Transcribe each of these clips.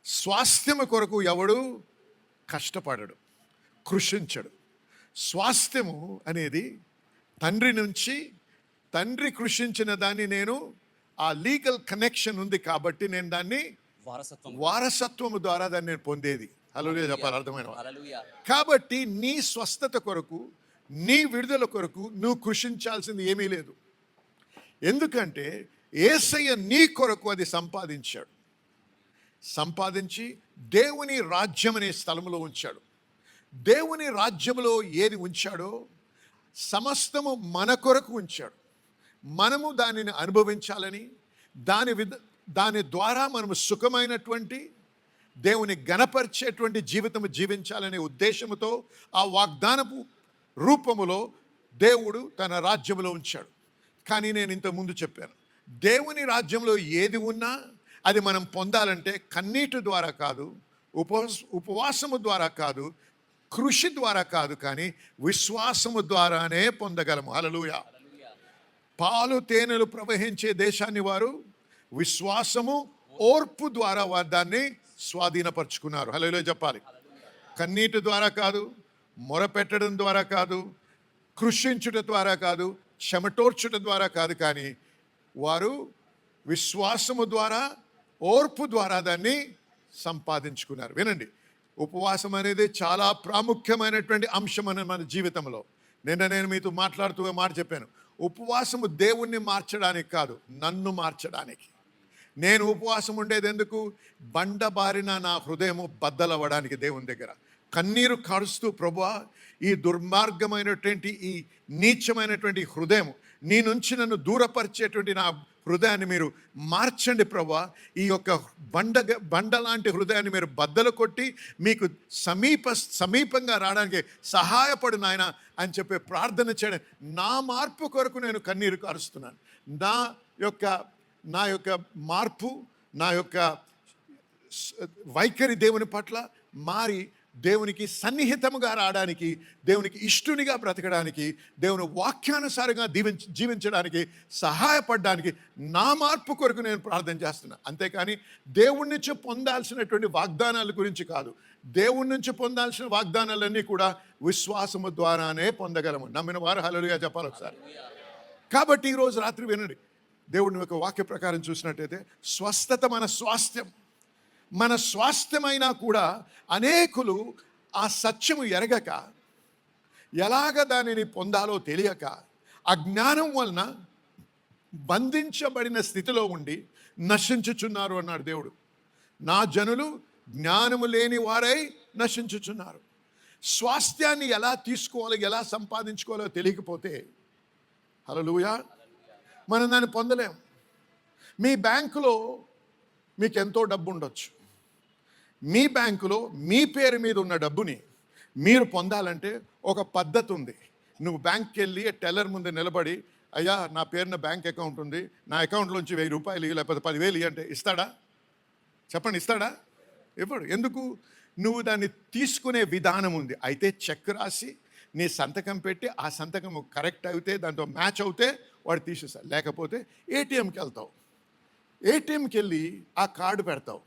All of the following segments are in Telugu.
స్వాస్థ్యము కొరకు ఎవడు కష్టపడడు, కృషించడు. స్వాస్థ్యము అనేది తండ్రి నుంచి, తండ్రి కృషించిన దాన్ని నేను, ఆ లీగల్ కనెక్షన్ ఉంది కాబట్టి నేను దాన్ని వారసత్వము ద్వారా దాన్ని నేను పొందేది. హల్లెలూయా చెప్పాలి, అర్థమైన. కాబట్టి నీ స్వస్థత కొరకు, నీ విడుదల కొరకు నువ్వు కృషించాల్సింది ఏమీ లేదు. ఎందుకంటే యేసయ్య నీ కొరకు అది సంపాదించాడు. సంపాదించి దేవుని రాజ్యం అనే స్థలంలో ఉంచాడు. దేవుని రాజ్యంలో ఏది ఉంచాడో సమస్తము మన కొరకు ఉంచాడు. మనము దానిని అనుభవించాలని, దాని ద్వారా మనము సుఖమైనటువంటి, దేవుని గణపరిచేటువంటి జీవితం జీవించాలనే ఉద్దేశంతో ఆ వాగ్దానపు రూపములో దేవుడు తన రాజ్యంలో ఉంచాడు. కానీ నేను ఇంతకుముందు చెప్పాను, దేవుని రాజ్యంలో ఏది ఉన్నా అది మనం పొందాలంటే కన్నీటి ద్వారా కాదు, ఉపవాసము ద్వారా కాదు, కృషి ద్వారా కాదు, కానీ విశ్వాసము ద్వారానే పొందగలము. హల్లెలూయా. పాలు తేనెలు ప్రవహించే దేశాన్ని వారు విశ్వాసము, ఓర్పు ద్వారా వారు దాన్ని స్వాధీనపరుచుకున్నారు. హల్లెలూయా చెప్పాలి. కన్నీటి ద్వారా కాదు, మొరపెట్టడం ద్వారా కాదు, కృషించుట ద్వారా కాదు, చెమటోర్చుట ద్వారా కాదు, కానీ వారు విశ్వాసము ద్వారా, ఓర్పు ద్వారా దాన్ని సంపాదించుకున్నారు. వినండి, ఉపవాసం అనేది చాలా ప్రాముఖ్యమైనటువంటి అంశం అని మన జీవితంలో. నేను మీతో మాట్లాడుతూ మాట చెప్పాను, ఉపవాసము దేవుణ్ణి మార్చడానికి కాదు, నన్ను మార్చడానికి. నేను ఉపవాసం ఉండేది ఎందుకు? బండబారిన నా హృదయము బద్దలవ్వడానికి దేవుని దగ్గర కన్నీరు కారుస్తూ, ప్రభువా ఈ దుర్మార్గమైనటువంటి, ఈ నీచమైనటువంటి హృదయం, నీ నుంచి నన్ను దూరపరిచేటువంటి నా హృదయాన్ని మీరు మార్చండి ప్రభువా. ఈ యొక్క బండ లాంటి హృదయాన్ని మీరు బద్దలు కొట్టి మీకు సమీపంగా రావడానికి సహాయపడు నాయన అని చెప్పి ప్రార్థన చేయడం. నా మార్పు కొరకు నేను కన్నీరు కారుస్తున్నాను. నా యొక్క మార్పు, నా యొక్క వైఖరి దేవుని పట్ల మారి దేవునికి సన్నిహితముగా రావడానికి, దేవునికి ఇష్టునిగా బ్రతకడానికి, దేవుని వాక్యానుసారంగా జీవించడానికి సహాయపడడానికి నా మార్పు కొరకు నేను ప్రార్థన చేస్తున్నాను. అంతేకాని దేవుడి నుంచి పొందాల్సినటువంటి వాగ్దానాల గురించి కాదు. దేవుడి నుంచి పొందాల్సిన వాగ్దానాలన్నీ కూడా విశ్వాసము ద్వారానే పొందగలము. నమ్మిన వారు హల్లెలూయా చెప్పాలి ఒకసారి. కాబట్టి ఈరోజు రాత్రి వినండి, దేవుడిని ఒక వాక్య ప్రకారం చూసినట్టయితే, స్వస్థత మన స్వాస్థ్యం. మన స్వాస్థ్యమైనా కూడా అనేకులు ఆ సత్యము ఎరగక, ఎలాగ దానిని పొందాలో తెలియక, అజ్ఞానం వలన బంధించబడిన స్థితిలో ఉండి నశించుచున్నారు అన్నాడు దేవుడు. నా జనులు జ్ఞానము లేని వారై నశించుచున్నారు. స్వాస్థ్యాన్ని ఎలా తీసుకోవాలో, ఎలా సంపాదించుకోవాలో తెలియకపోతే, హల్లెలూయా, మనం దాన్ని పొందలేం. మీ బ్యాంకులో మీకు ఎంతో డబ్బు ఉండొచ్చు. మీ బ్యాంకులో మీ పేరు మీద ఉన్న డబ్బుని మీరు పొందాలంటే ఒక పద్ధతి ఉంది. నువ్వు బ్యాంక్కి వెళ్ళి టెల్లర్ ముందు నిలబడి, అయ్యా నా పేరున బ్యాంక్ అకౌంట్ ఉంది, నా అకౌంట్లోంచి 1000 రూపాయలు లేకపోతే 10,000 అంటే ఇస్తాడా? చెప్పండి, ఇస్తాడా? ఇవ్వడు. ఎందుకు? నువ్వు దాన్ని తీసుకునే విధానం ఉంది. అయితే చెక్ రాసి నీ సంతకం పెట్టి, ఆ సంతకం కరెక్ట్ అయితే, దాంతో మ్యాచ్ అవుతే వాడు తీసేస్తాడు. లేకపోతే ఏటీఎంకి వెళ్తావు. ఏటీఎంకి వెళ్ళి ఆ కార్డు పెడతావు.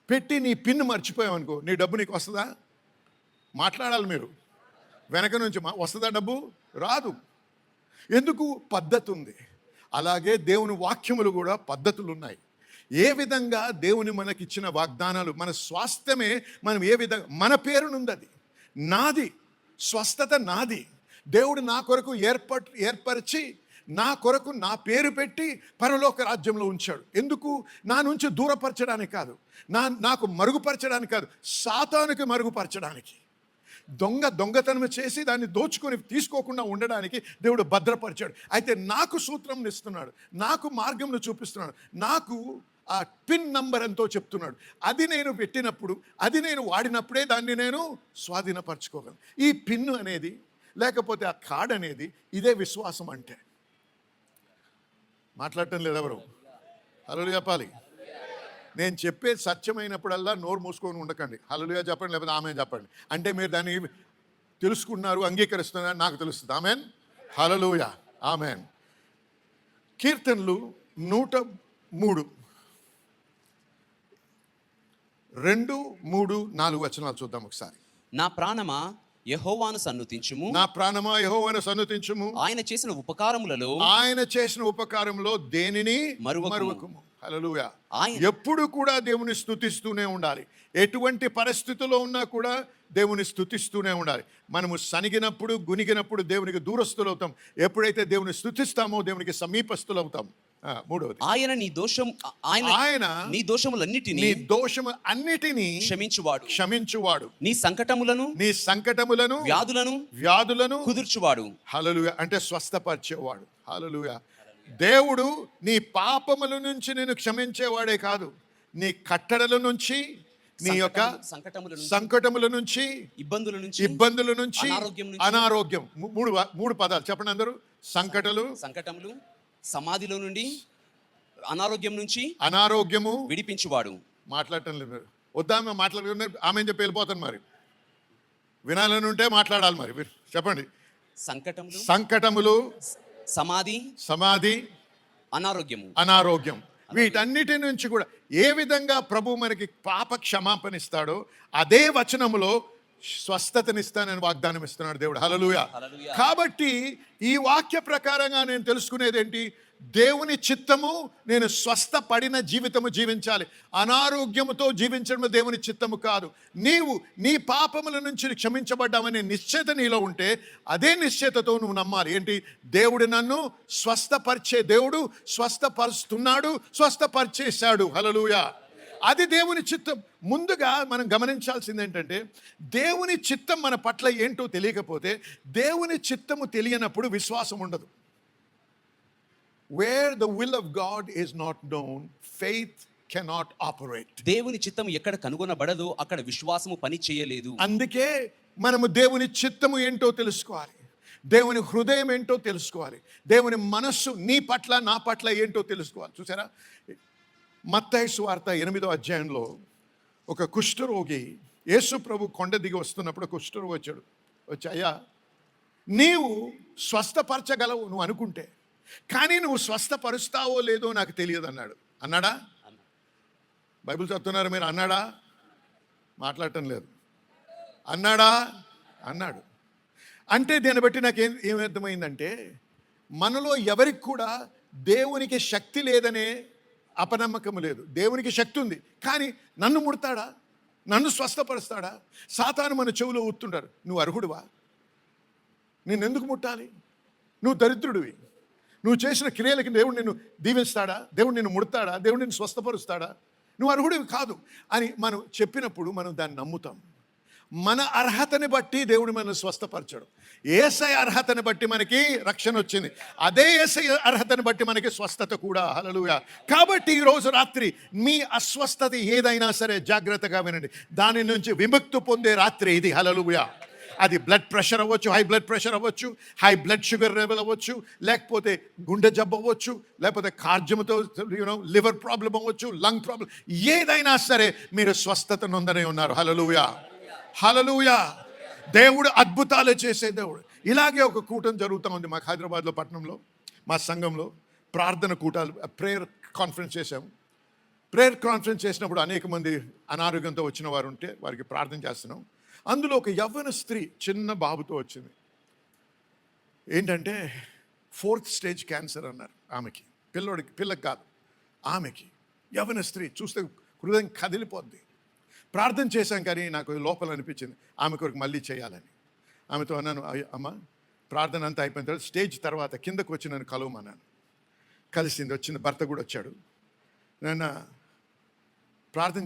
పెట్టి నీ పిన్ మర్చిపోయావు అనుకో, నీ డబ్బు నీకు వస్తుందా? మాట్లాడాలి మీరు. వెనక నుంచి వస్తుందా డబ్బు? రాదు. ఎందుకు? పద్ధతి ఉంది. అలాగే దేవుని వాక్యములు కూడా పద్ధతులు ఉన్నాయి. ఏ విధంగా దేవుని మనకిచ్చిన వాగ్దానాలు, మన స్వాస్థ్యమే మనం ఏ విధంగా, మన పేరునుంది, అది నాది, స్వస్థత నాది. దేవుడు నా కొరకు ఏర్పరిచి, నా కొరకు నా పేరు పెట్టి పరలోక రాజ్యంలో ఉంచాడు. ఎందుకు? నా నుంచి దూరపరచడానికి కాదు, నాకు మరుగుపరచడానికి కాదు, సాతానుకి మరుగుపరచడానికి. దొంగతనం చేసి దాన్ని దోచుకొని తీసుకోకుండా ఉండడానికి దేవుడు భద్రపరిచాడు. అయితే నాకు సూత్రం ఇస్తున్నాడు, నాకు మార్గంను చూపిస్తున్నాడు, నాకు ఆ పిన్ నంబర్ ఎంతో చెప్తున్నాడు. అది నేను పెట్టినప్పుడు, అది నేను వాడినప్పుడే దాన్ని నేను స్వాధీనపరచుకోగలను. ఈ పిన్ అనేది, లేకపోతే ఆ కార్డ్ అనేది, ఇదే విశ్వాసం అంటే. మాట్లాడటం లేదు ఎవరు? హల్లెలూయా చెప్పాలి. నేను చెప్పేది సత్యమైనప్పుడల్లా నోరు మూసుకొని ఉండకండి. హల్లెలూయా చెప్పండి, లేకపోతే ఆమేన్ చెప్పండి. అంటే మీరు దాన్ని తెలుసుకున్నారు, అంగీకరిస్తున్నారు, నాకు తెలుస్తుంది. ఆమేన్, హల్లెలూయా, ఆమేన్. కీర్తనలు 103 2, 3, 4 వచనాలు చూద్దాం ఒకసారి. నా ప్రాణమా యెహోవాను సన్నుతించుము, నా ప్రాణమా యెహోవాను సన్నుతించుము, ఆయన చేసిన ఉపకారములలో ఆయన చేసిన ఉపకారంలో దేనిని మరువకుము. మరువకుము. హల్లెలూయా. ఆయన ఎప్పుడు కూడా దేవుని స్తుతిస్తూనే ఉండాలి. ఎటువంటి పరిస్థితుల్లో ఉన్నా కూడా దేవుని స్తుతిస్తూనే ఉండాలి. మనము సనిగినప్పుడు గునిగినప్పుడు దేవునికి దూరస్తులవుతాం. ఎప్పుడైతే దేవుని స్తుతిస్తామో దేవునికి సమీపస్తులవుతాం. మూడవది, ఆయన నీ దోషం ఆయన నీ దోషములన్నిటినీ నీ దోషము అన్నిటినీ క్షమించువాడు, నీ సంకటములను వ్యాధులను కుదుర్చువాడు. హల్లెలూయా. అంటే స్వస్థపరిచేవాడు. హల్లెలూయా. దేవుడు నీ పాపముల నుంచి నేను క్షమించేవాడే కాదు, నీ కట్టడల నుంచి, నీ యొక్క సంకటముల నుంచి, ఇబ్బందుల నుంచి, అనారోగ్యం. మూడు పదాలు చెప్పండి అందరూ. సంకటములు, సమాధిలో నుండి, అనారోగ్యము విడిపించువాడు. మాట్లాడటం లేదు, వద్దా మాట్లాడుకున్నారు ఆమె చెప్పి వెళ్ళిపోతాను. మరి వినాలని ఉంటే మాట్లాడాలి. మరి మీరు చెప్పండి. సంకటములు, సమాధి, అనారోగ్యం, వీటన్నిటి నుంచి కూడా ఏ విధంగా ప్రభు మనకి పాప క్షమాపణ ఇస్తాడో అదే వచనములో స్వస్థతనిస్తానని వాగ్దానం ఇస్తున్నాడు దేవుడు. హల్లెలూయా. కాబట్టి ఈ వాక్య ప్రకారంగా నేను తెలుసుకునేది ఏంటి? దేవుని చిత్తము నేను స్వస్థపడిన జీవితము జీవించాలి. అనారోగ్యముతో జీవించడం దేవుని చిత్తము కాదు. నీవు నీ పాపముల నుంచి క్షమించబడ్డామనే నిశ్చయత నీలో ఉంటే అదే నిశ్చయతతో నువ్వు నమ్మాలి. ఏంటి? దేవుడు నన్ను స్వస్థపరిచే దేవుడు, స్వస్థపరుస్తున్నాడు, స్వస్థపరిచేశాడు. హల్లెలూయా. అది దేవుని చిత్తం. ముందుగా మనం గమనించాల్సింది ఏంటంటే, దేవుని చిత్తం మన పట్ల ఏంటో తెలియకపోతే, దేవుని చిత్తము తెలియనప్పుడు విశ్వాసం ఉండదు. Where the will of God is not known, faith cannot operate. దేవుని చిత్తము ఎక్కడ కనుగొనబడదో అక్కడ విశ్వాసము పని చేయలేదు. అందుకే మనము దేవుని చిత్తము ఏంటో తెలుసుకోవాలి, దేవుని హృదయం ఏంటో తెలుసుకోవాలి, దేవుని మనస్సు నీ పట్ల నా పట్ల ఏంటో తెలుసుకోవాలి. చూసారా, మత్తయి సువార్త 8వ అధ్యాయంలో ఒక కుష్ఠరోగి యేసు ప్రభు కొండ దిగి వస్తున్నప్పుడు కుష్ఠరోగి వచ్చి అయ్యా, నీవు స్వస్థపరచగలవు నువ్వు అనుకుంటే, కానీ నువ్వు స్వస్థపరుస్తావో లేదో నాకు తెలియదు అన్నాడు. అన్నాడా? బైబిల్ చదువుతున్నారు మీరు? అన్నాడా? మాట్లాడటం లేదు. అన్నాడా? అన్నాడు. అంటే దీన్ని బట్టి నాకు ఏమర్థమైందంటే, మనలో ఎవరికి కూడా దేవునికి శక్తి లేదనే అపనమ్మకం లేదు. దేవునికి శక్తి ఉంది, కానీ నన్ను ముడతాడా, నన్ను స్వస్థపరుస్తాడా? సాతాను మన చెవులో ఊతుంటారు, నువ్వు అర్హుడువా, నిన్నెందుకు ముట్టాలి, నువ్వు దరిద్రుడివి, నువ్వు చేసిన క్రియలకి దేవుడు నిన్ను దీవిస్తాడా, దేవుడు నిన్ను ముడతాడా, దేవుడు నిన్ను స్వస్థపరుస్తాడా, నువ్వు అర్హుడివి కాదు అని మనం చెప్పినప్పుడు మనం దాన్ని నమ్ముతాం. మన అర్హతని బట్టి దేవుడు మనల్ని స్వస్థపరచడు. యేసయ్య అర్హతని బట్టి మనకి రక్షణ వచ్చింది, అదే యేసయ్య అర్హతని బట్టి మనకి స్వస్థత కూడా. హల్లెలూయా. కాబట్టి ఈరోజు రాత్రి మీ అస్వస్థత ఏదైనా సరే జాగ్రత్తగా వినండి, దాని నుంచి విముక్తి పొందే రాత్రి ఇది. హల్లెలూయా. అది బ్లడ్ ప్రెషర్ అవ్వచ్చు, హై బ్లడ్ ప్రెషర్ అవ్వచ్చు, హై బ్లడ్ షుగర్ లెవెల్ అవ్వచ్చు, లేకపోతే గుండె జబ్బు అవ్వచ్చు, లేకపోతే కార్జ్యముతో లివర్ ప్రాబ్లం అవ్వచ్చు, లంగ్ ప్రాబ్లం, ఏదైనా సరే మీరు స్వస్థత నొందనే ఉన్నారు. హల్లెలూయా. హల్లెలూయా. దేవుడు అద్భుతాలు చేసే దేవుడు. ఇలాగే ఒక కూటం జరుగుతూ ఉంది మాకు హైదరాబాద్లో, పట్టణంలో, మా సంఘంలో ప్రార్థన కూటాలు, ప్రేయర్ కాన్ఫరెన్స్ చేసాము. ప్రేయర్ కాన్ఫరెన్స్ చేసినప్పుడు అనేక మంది అనారోగ్యంతో వచ్చిన వారు ఉంటే వారికి ప్రార్థన చేస్తున్నాం. అందులో ఒక యవ్వన స్త్రీ చిన్న బాబుతో వచ్చింది. ఏంటంటే 4th స్టేజ్ క్యాన్సర్ అన్నారు ఆమెకి. పిల్లకి కాదు, ఆమెకి. యవ్వన స్త్రీ చూస్తే హృదయం కదిలిపోద్ది. ప్రార్థన చేశాం, కానీ నాకు లోపల అనిపించింది ఆమె కొరకు మళ్ళీ చేయాలని. ఆమెతో అన్నాను, అమ్మ ప్రార్థన అంతా అయిపోయిన తర్వాత స్టేజ్ తర్వాత కిందకు వచ్చి నన్ను కలవమన్నాను. కలిసింది, వచ్చింది, భర్త కూడా వచ్చాడు. నేను ప్రార్థన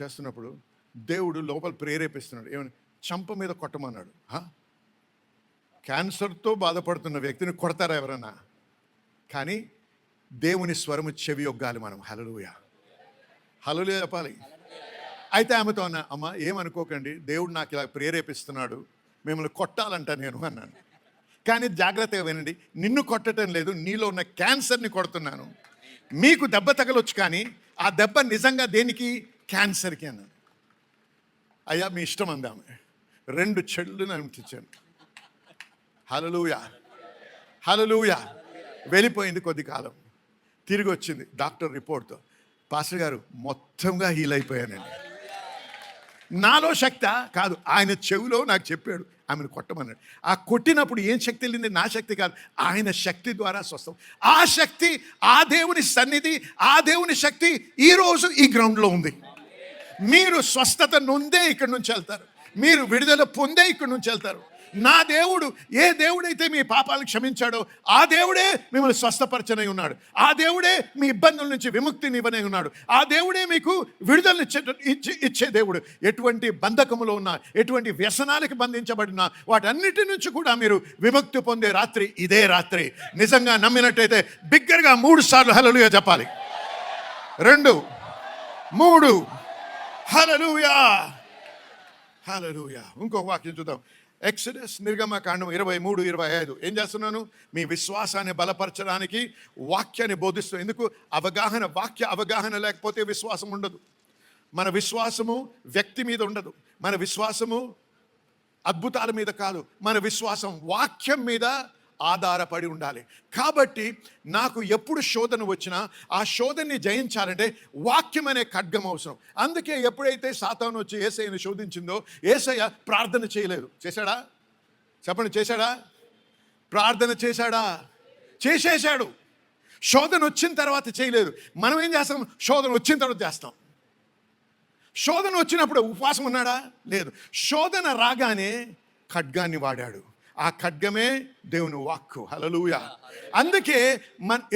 చేస్తున్నప్పుడు దేవుడు లోపల ప్రేరేపిస్తున్నాడు. ఏమని? చంప మీద కొట్టమన్నాడు. క్యాన్సర్తో బాధపడుతున్న వ్యక్తిని కొడతారా ఎవరన్నా? కానీ దేవుని స్వరము చెవి యొగ్గాలి మనం. హల్లెలూయా. హల్లెలూయా చెప్పాలి. అయితే ఆమెతో అన్నా, అమ్మ ఏమనుకోకండి, దేవుడు నాకు ఇలా ప్రేరేపిస్తున్నాడు, మిమ్మల్ని కొట్టాలంట నేను అన్నాను. కానీ జాగ్రత్తగా వినండి, నిన్ను కొట్టడం లేదు, నీలో ఉన్న క్యాన్సర్ని కొడుతున్నాను. మీకు దెబ్బ తగలొచ్చు, కానీ ఆ దెబ్బ నిజంగా దేనికి? క్యాన్సర్కి అన్నాను. అయ్యా మీ ఇష్టం అందామె. 2 చెడులను అనిపించాను. హల్లెలూయా. హల్లెలూయా. వెళ్ళిపోయింది. కొద్ది కాలం తిరిగి వచ్చింది డాక్టర్ రిపోర్ట్తో, పాస్టర్ గారు మొత్తంగా హీల్ అయిపోయానండి. నాలో శక్తి కాదు, ఆయన చెవిలో నాకు చెప్పాడు ఆమెను కొట్టమన్నాడు. ఆ కొట్టినప్పుడు ఏం శక్తి వెళ్ళింది? నా శక్తి కాదు, ఆయన శక్తి ద్వారా స్వస్థం. ఆ శక్తి, ఆ దేవుని సన్నిధి, ఆ దేవుని శక్తి ఈరోజు ఈ గ్రౌండ్లో ఉంది. మీరు స్వస్థత నొందే ఇక్కడి నుంచి వెళ్తారు, మీరు విడుదల పొందే ఇక్కడి నుంచి వెళ్తారు. నా దేవుడు, ఏ దేవుడైతే మీ పాపాలను క్షమించాడో ఆ దేవుడే మిమ్మల్ని స్వస్థపరచనై ఉన్నాడు. ఆ దేవుడే మీ ఇబ్బందుల నుంచి విముక్తినివ్వనై ఉన్నాడు. ఆ దేవుడే మీకు విడుదల ఇచ్చే దేవుడు. ఎటువంటి బంధకములో ఉన్నా, ఎటువంటి వ్యసనాలకు బంధించబడినా వాటన్నిటి నుంచి కూడా మీరు విముక్తి పొందే రాత్రి ఇదే రాత్రి. నిజంగా నమ్మినట్టయితే బిగ్గరగా 3 సార్లు హల్లెలూయా చెప్పాలి. 2, 3 హల్లెలూయా, హల్లెలూయా. ఇంకొక వాక్యం చూద్దాం. ఎక్సడస్, నిర్గమకాండం 23-25. ఏం చేస్తున్నాను? మీ విశ్వాసాన్ని బలపరచడానికి వాక్యాన్ని బోధిస్తాను. ఎందుకు? అవగాహన, వాక్య అవగాహన లేకపోతే విశ్వాసం ఉండదు. మన విశ్వాసము వ్యక్తి మీద ఉండదు, మన విశ్వాసము అద్భుతాల మీద కాదు, మన విశ్వాసం వాక్యం మీద ఆధారపడి ఉండాలి. కాబట్టి నాకు ఎప్పుడు శోధన వచ్చినా ఆ శోధనని జయించాలంటే వాక్యం అనే ఖడ్గం అవసరం. అందుకే ఎప్పుడైతే సాతాను వచ్చి యేసయ్యను శోధించిందో యేసయ్య ప్రార్థన చేయలేదు. చేశాడా? చెప్పండి, చేశాడా? ప్రార్థన చేశాడా? చేసేశాడు. శోధన వచ్చిన తర్వాత చేయలేదు. మనం ఏం చేస్తాం? శోధన వచ్చిన తర్వాత చేస్తాం. శోధన వచ్చినప్పుడు ఉపవాసం ఉన్నాడా? లేదు. శోధన రాగానే ఖడ్గాన్ని వాడాడు. ఆ ఖడ్గమే దేవుని వాక్కు. హల్లెలూయా. అందుకే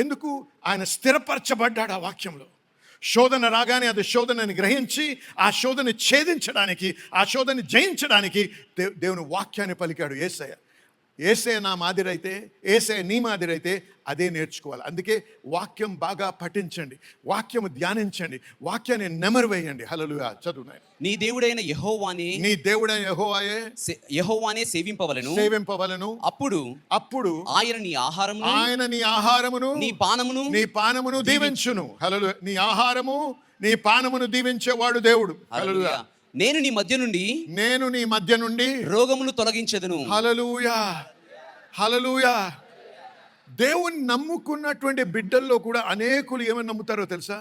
ఎందుకు ఆయన స్థిరపరచబడ్డాడు ఆ వాక్యంలో. శోధన రాగానే అది శోధనని గ్రహించి ఆ శోధన ఛేదించడానికి, ఆ శోధన జయించడానికి దేవుని వాక్యాన్ని పలికాడు యేసయ్య. యేసయ్య నా మాదిరైతే, యేసయ్య నీ మాదిరైతే అదే నేర్చుకోవాలి. అందుకే వాక్యం బాగా పఠించండి, వాక్యం ధ్యానించండి, వాక్యాన్ని నెమరు వేయండి. హల్లెలూయా. చదువునాయి. నీ దేవుడైన యెహోవానే, నీ దేవుడైన యెహోవానే సేవింపవలెను. అప్పుడు ఆయన నీ ఆహారమును నీ పానమును దీవించును. హల్లెలూయా. నీ ఆహారము నీ పానమును దీవించేవాడు దేవుడు. హల్లెలూయా. నేను నీ మధ్య నుండి రోగమును తొలగించెదను. హల్లెలూయా, హల్లెలూయా. దేవుని నమ్ముకున్నటువంటి బిడ్డల్లో కూడా అనేకులు ఏమని నమ్ముతారో తెలుసా?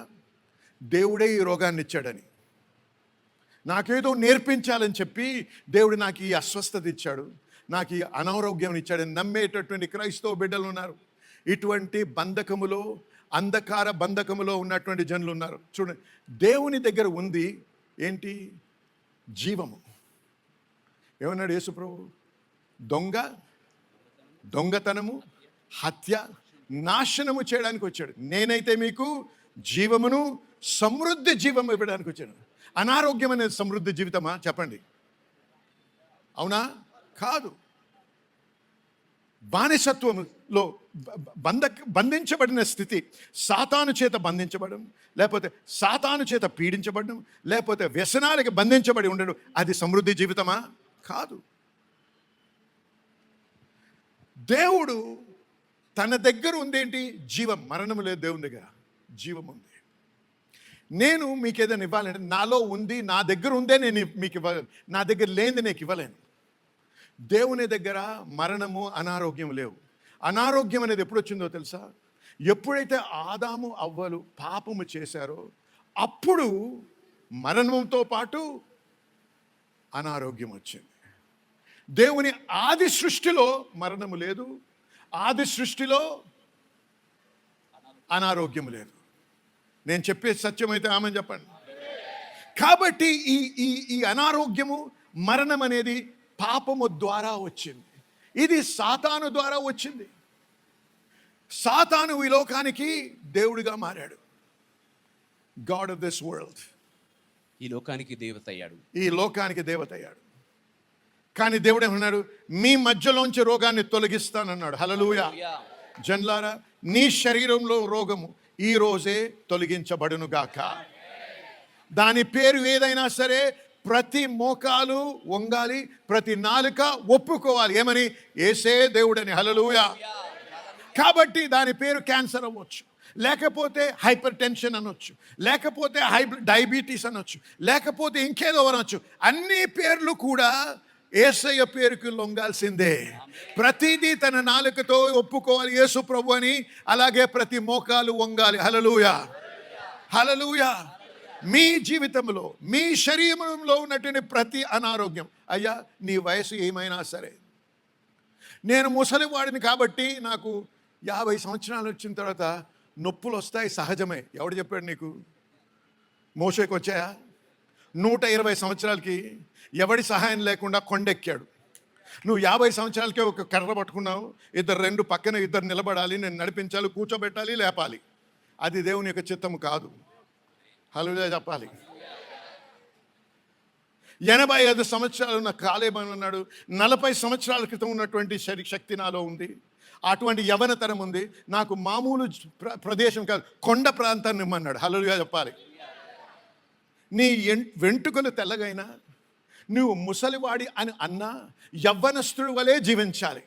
దేవుడే ఈ రోగాన్ని ఇచ్చాడని, నాకేదో నేర్పించాలని చెప్పి దేవుడు నాకు ఈ అస్వస్థత ఇచ్చాడు, నాకు ఈ అనారోగ్యం ఇచ్చాడని నమ్మేటటువంటి క్రైస్తవ బిడ్డలు ఉన్నారు. ఇటువంటి బంధకములో, అంధకార బంధకములో ఉన్నటువంటి జనులు ఉన్నారు. చూడండి, దేవుని దగ్గర ఉంది ఏంటి? జీవము. ఏమన్నాడు యేసు ప్రభు? దొంగతనము, హత్య, నాశనము చేయడానికి వచ్చాడు. నేనైతే మీకు జీవమును, సమృద్ధి జీవం ఇవ్వడానికి వచ్చాను. అనారోగ్యం అనేది సమృద్ధి జీవితమా? చెప్పండి. అవునా? కాదు. బానిసత్వంలో బంధించబడిన స్థితి, సాతాను చేత బంధించబడడం, లేకపోతే సాతాను చేత పీడించబడడం, లేకపోతే వ్యసనాలకి బంధించబడి ఉండడం, అది సమృద్ధి జీవితమా? కాదు. దేవుడు తన దగ్గర ఉందేంటి? జీవం. మరణం లేదు దేవుని దగ్గర, జీవం ఉంది. నేను మీకు ఏదైనా ఇవ్వాలంటే నాలో ఉంది, నా దగ్గర ఉందే నేను మీకు ఇవ్వలేను, నా దగ్గర లేనిది నీకు ఇవ్వలేను. దేవుని దగ్గర మరణము, అనారోగ్యం లేవు. అనారోగ్యం అనేది ఎప్పుడు వచ్చిందో తెలుసా? ఎప్పుడైతే ఆదాము అవ్వలు పాపము చేశారో అప్పుడు మరణంతో పాటు అనారోగ్యం వచ్చింది. దేవుని ఆది సృష్టిలో మరణము లేదు, ఆది సృష్టిలో అనారోగ్యం లేదు. నేను చెప్పే సత్యమైతే ఆమె చెప్పండి. కాబట్టి ఈ అనారోగ్యము, మరణం అనేది పాపము ద్వారా వచ్చింది. ఇది సాతాను ద్వారా వచ్చింది. సాతాను ఈ లోకానికి దేవుడిగా మారాడు. God of this world. ఈ లోకానికి దేవత అయ్యాడు. కానీ దేవుడు ఏమన్నాడు? మీ మధ్యలోంచి రోగాన్ని తొలగిస్తానన్నాడు. హల్లెలూయా. జన్లారా, నీ శరీరంలో రోగము ఈ రోజే తొలగించబడును గాక. దాని పేరు ఏదైనా సరే, ప్రతి మోకాలు వంగాలి, ప్రతి నాలుక ఒప్పుకోవాలి. ఏమని? యేసే దేవుడని. హల్లెలూయా. కాబట్టి దాని పేరు క్యాన్సర్ అవ్వచ్చు, లేకపోతే హైపర్ టెన్షన్ అనొచ్చు, లేకపోతే డయాబెటీస్ అనొచ్చు, లేకపోతే ఇంకేదో అనొచ్చు. అన్ని పేర్లు కూడా యేసయ్య పేరుకి లొంగాల్సిందే. ప్రతిదీ తన నాలుకతో ఒప్పుకోవాలి యేసు ప్రభు అని. అలాగే ప్రతి మోకాలు వంగాలి. హల్లెలూయా, హల్లెలూయా. మీ జీవితంలో మీ శరీరంలో ఉన్నటువంటి ప్రతి అనారోగ్యం, అయ్యా నీ వయసు ఏమైనా సరే, నేను ముసలివాడిని కాబట్టి నాకు 50 సంవత్సరాలు వచ్చిన తర్వాత నొప్పులు వస్తాయి సహజమే. ఎవడు చెప్పాడు నీకు? మోషేకి వచ్చాయా? 120 సంవత్సరాలకి ఎవడి సహాయం లేకుండా కొండెక్కాడు. నువ్వు 50 సంవత్సరాలకే ఒక కర్ర పట్టుకున్నావు, రెండు పక్కన ఇద్దరు నిలబడాలి, నేను నడిపించాలి, కూర్చోబెట్టాలి, లేపాలి. అది దేవుని యొక్క చిత్తము కాదు. హల్లెలూయా చెప్పాలి. 85 సంవత్సరాలు ఉన్న కాలేబు అన్నాడు, 40 సంవత్సరాల క్రితం ఉన్నటువంటి శక్తి నాలో ఉంది, అటువంటి యవనతరం ఉంది, నాకు మామూలు ప్రదేశం కాదు, కొండ ప్రాంతాన్ని ఇమ్మన్నాడు. హల్లెలూయా చెప్పాలి. నీ వెంట్రుకలు తెల్లగైనా, నువ్వు ముసలివాడి అని అన్నా, యవ్వనస్తుడి వలె జీవించాలి.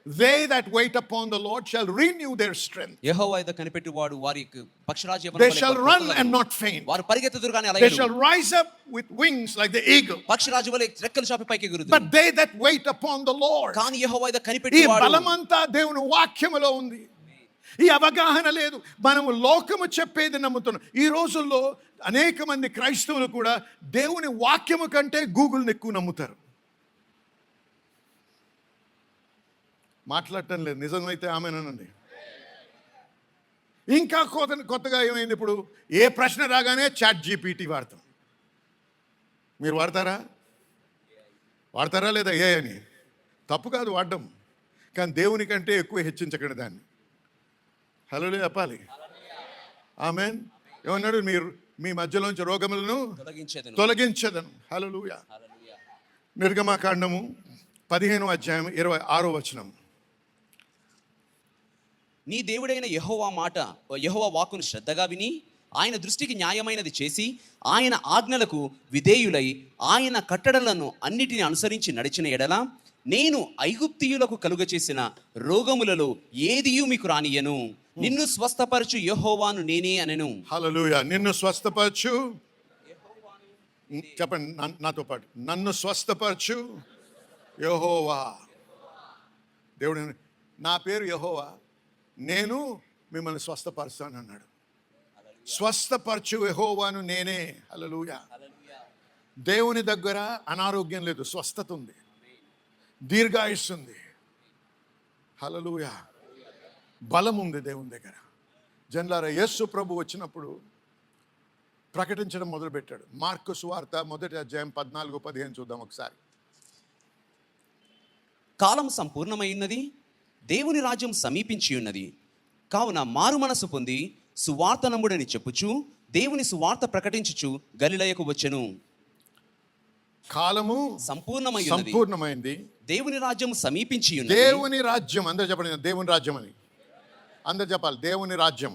They that wait upon the Lord shall renew their strength. యెహోవా యందు కనిపెట్టువాడు వారి పక్షిరాజ యవ్వనము They shall run and not faint. వారు పరిగెత్తుదురు గాని They అలయరు. shall rise up with wings like the eagle. పక్షిరాజు వలె రెక్కలు చాపి పైకి ఎగురుదురు. But they that wait upon the Lord. కానీ యెహోవా యందు ఈ కనిపెట్టువాడు. బలమంతా దేవుని వాక్యములో ఉంది. ఈ అవగాహన లేదు. మనము లోకము చెప్పేది నమ్ముతున్నాం. ఈ రోజుల్లో అనేక మంది క్రైస్తవులు కూడా దేవుని వాక్యము కంటే గూగుల్ని ఎక్కువ నమ్ముతారు. మాట్లాడటం లేదు, నిజమైతే ఆమెనండి. ఇంకా కొత్తగా ఏమైంది ఇప్పుడు, ఏ ప్రశ్న రాగానే చాట్ జీపీటీ వాడతాం. మీరు వాడతారా లేదా? ఏ అని తప్పు కాదు వాడడం, కానీ దేవుని కంటే ఎక్కువ హెచ్చించకండి దాన్ని. హల్లెలూయా చెప్పాలి. ఆమేన్. ఏమన్నాడు? మీరు మీ మధ్యలోంచి రోగములను తొలగించదను. హల్లెలూయా. నిర్గమకాండము 15వ అధ్యాయం 26వ వచనం. నీ దేవుడైన యెహోవా వాక్కును శ్రద్ధగా విని ఆయన దృష్టికి న్యాయమైనది చేసి ఆయన ఆజ్ఞలకు విధేయులై ఆయన కట్టడలను అన్నిటిని అనుసరించి నడిచిన ఎడల నేను ఐగుప్తీయులకు కలుగచేసిన రోగములలో ఏదియూ మీకు రానియను. నిన్ను స్వస్థపరచు యెహోవాను నేనే అనెను. హల్లెలూయా. నిన్ను స్వస్థపరచు, చెప్పండి నాతో పాటు, నన్ను స్వస్థపరచు యెహోవా. దేవుడు, నా పేరు యెహోవా, నేను మిమ్మల్ని స్వస్థపరుస్తాను అన్నాడు. స్వస్థపరచు యెహోవాను నేనే. హల్లెలూయా. దేవుని దగ్గర అనారోగ్యం లేదు, స్వస్థత ఉంది, దీర్ఘాయుస్సు ఉంది. హల్లెలూయా. బలం ఉంది దేవుని దగ్గర. జనులారా, యేసు ప్రభు వచ్చినప్పుడు ప్రకటించడం మొదలుపెట్టాడు. మార్కు సువార్త 1వ అధ్యాయం 14-15 చూద్దాం ఒకసారి. కాలం సంపూర్ణమైనది, దేవుని రాజ్యం సమీపించి ఉన్నది, కావున మారు మనసు పొంది సువార్త నమ్ముడని చెప్పుచు దేవుని సువార్త ప్రకటించుచు గలిలయకు వచ్చెను. కాలము సంపూర్ణమైంది, దేవుని రాజ్యం సమీపించి ఉన్నది. దేవుని రాజ్యం, అందరూ చెప్పండి దేవుని రాజ్యం అని. అందరూ చెప్పాలి, దేవుని రాజ్యం.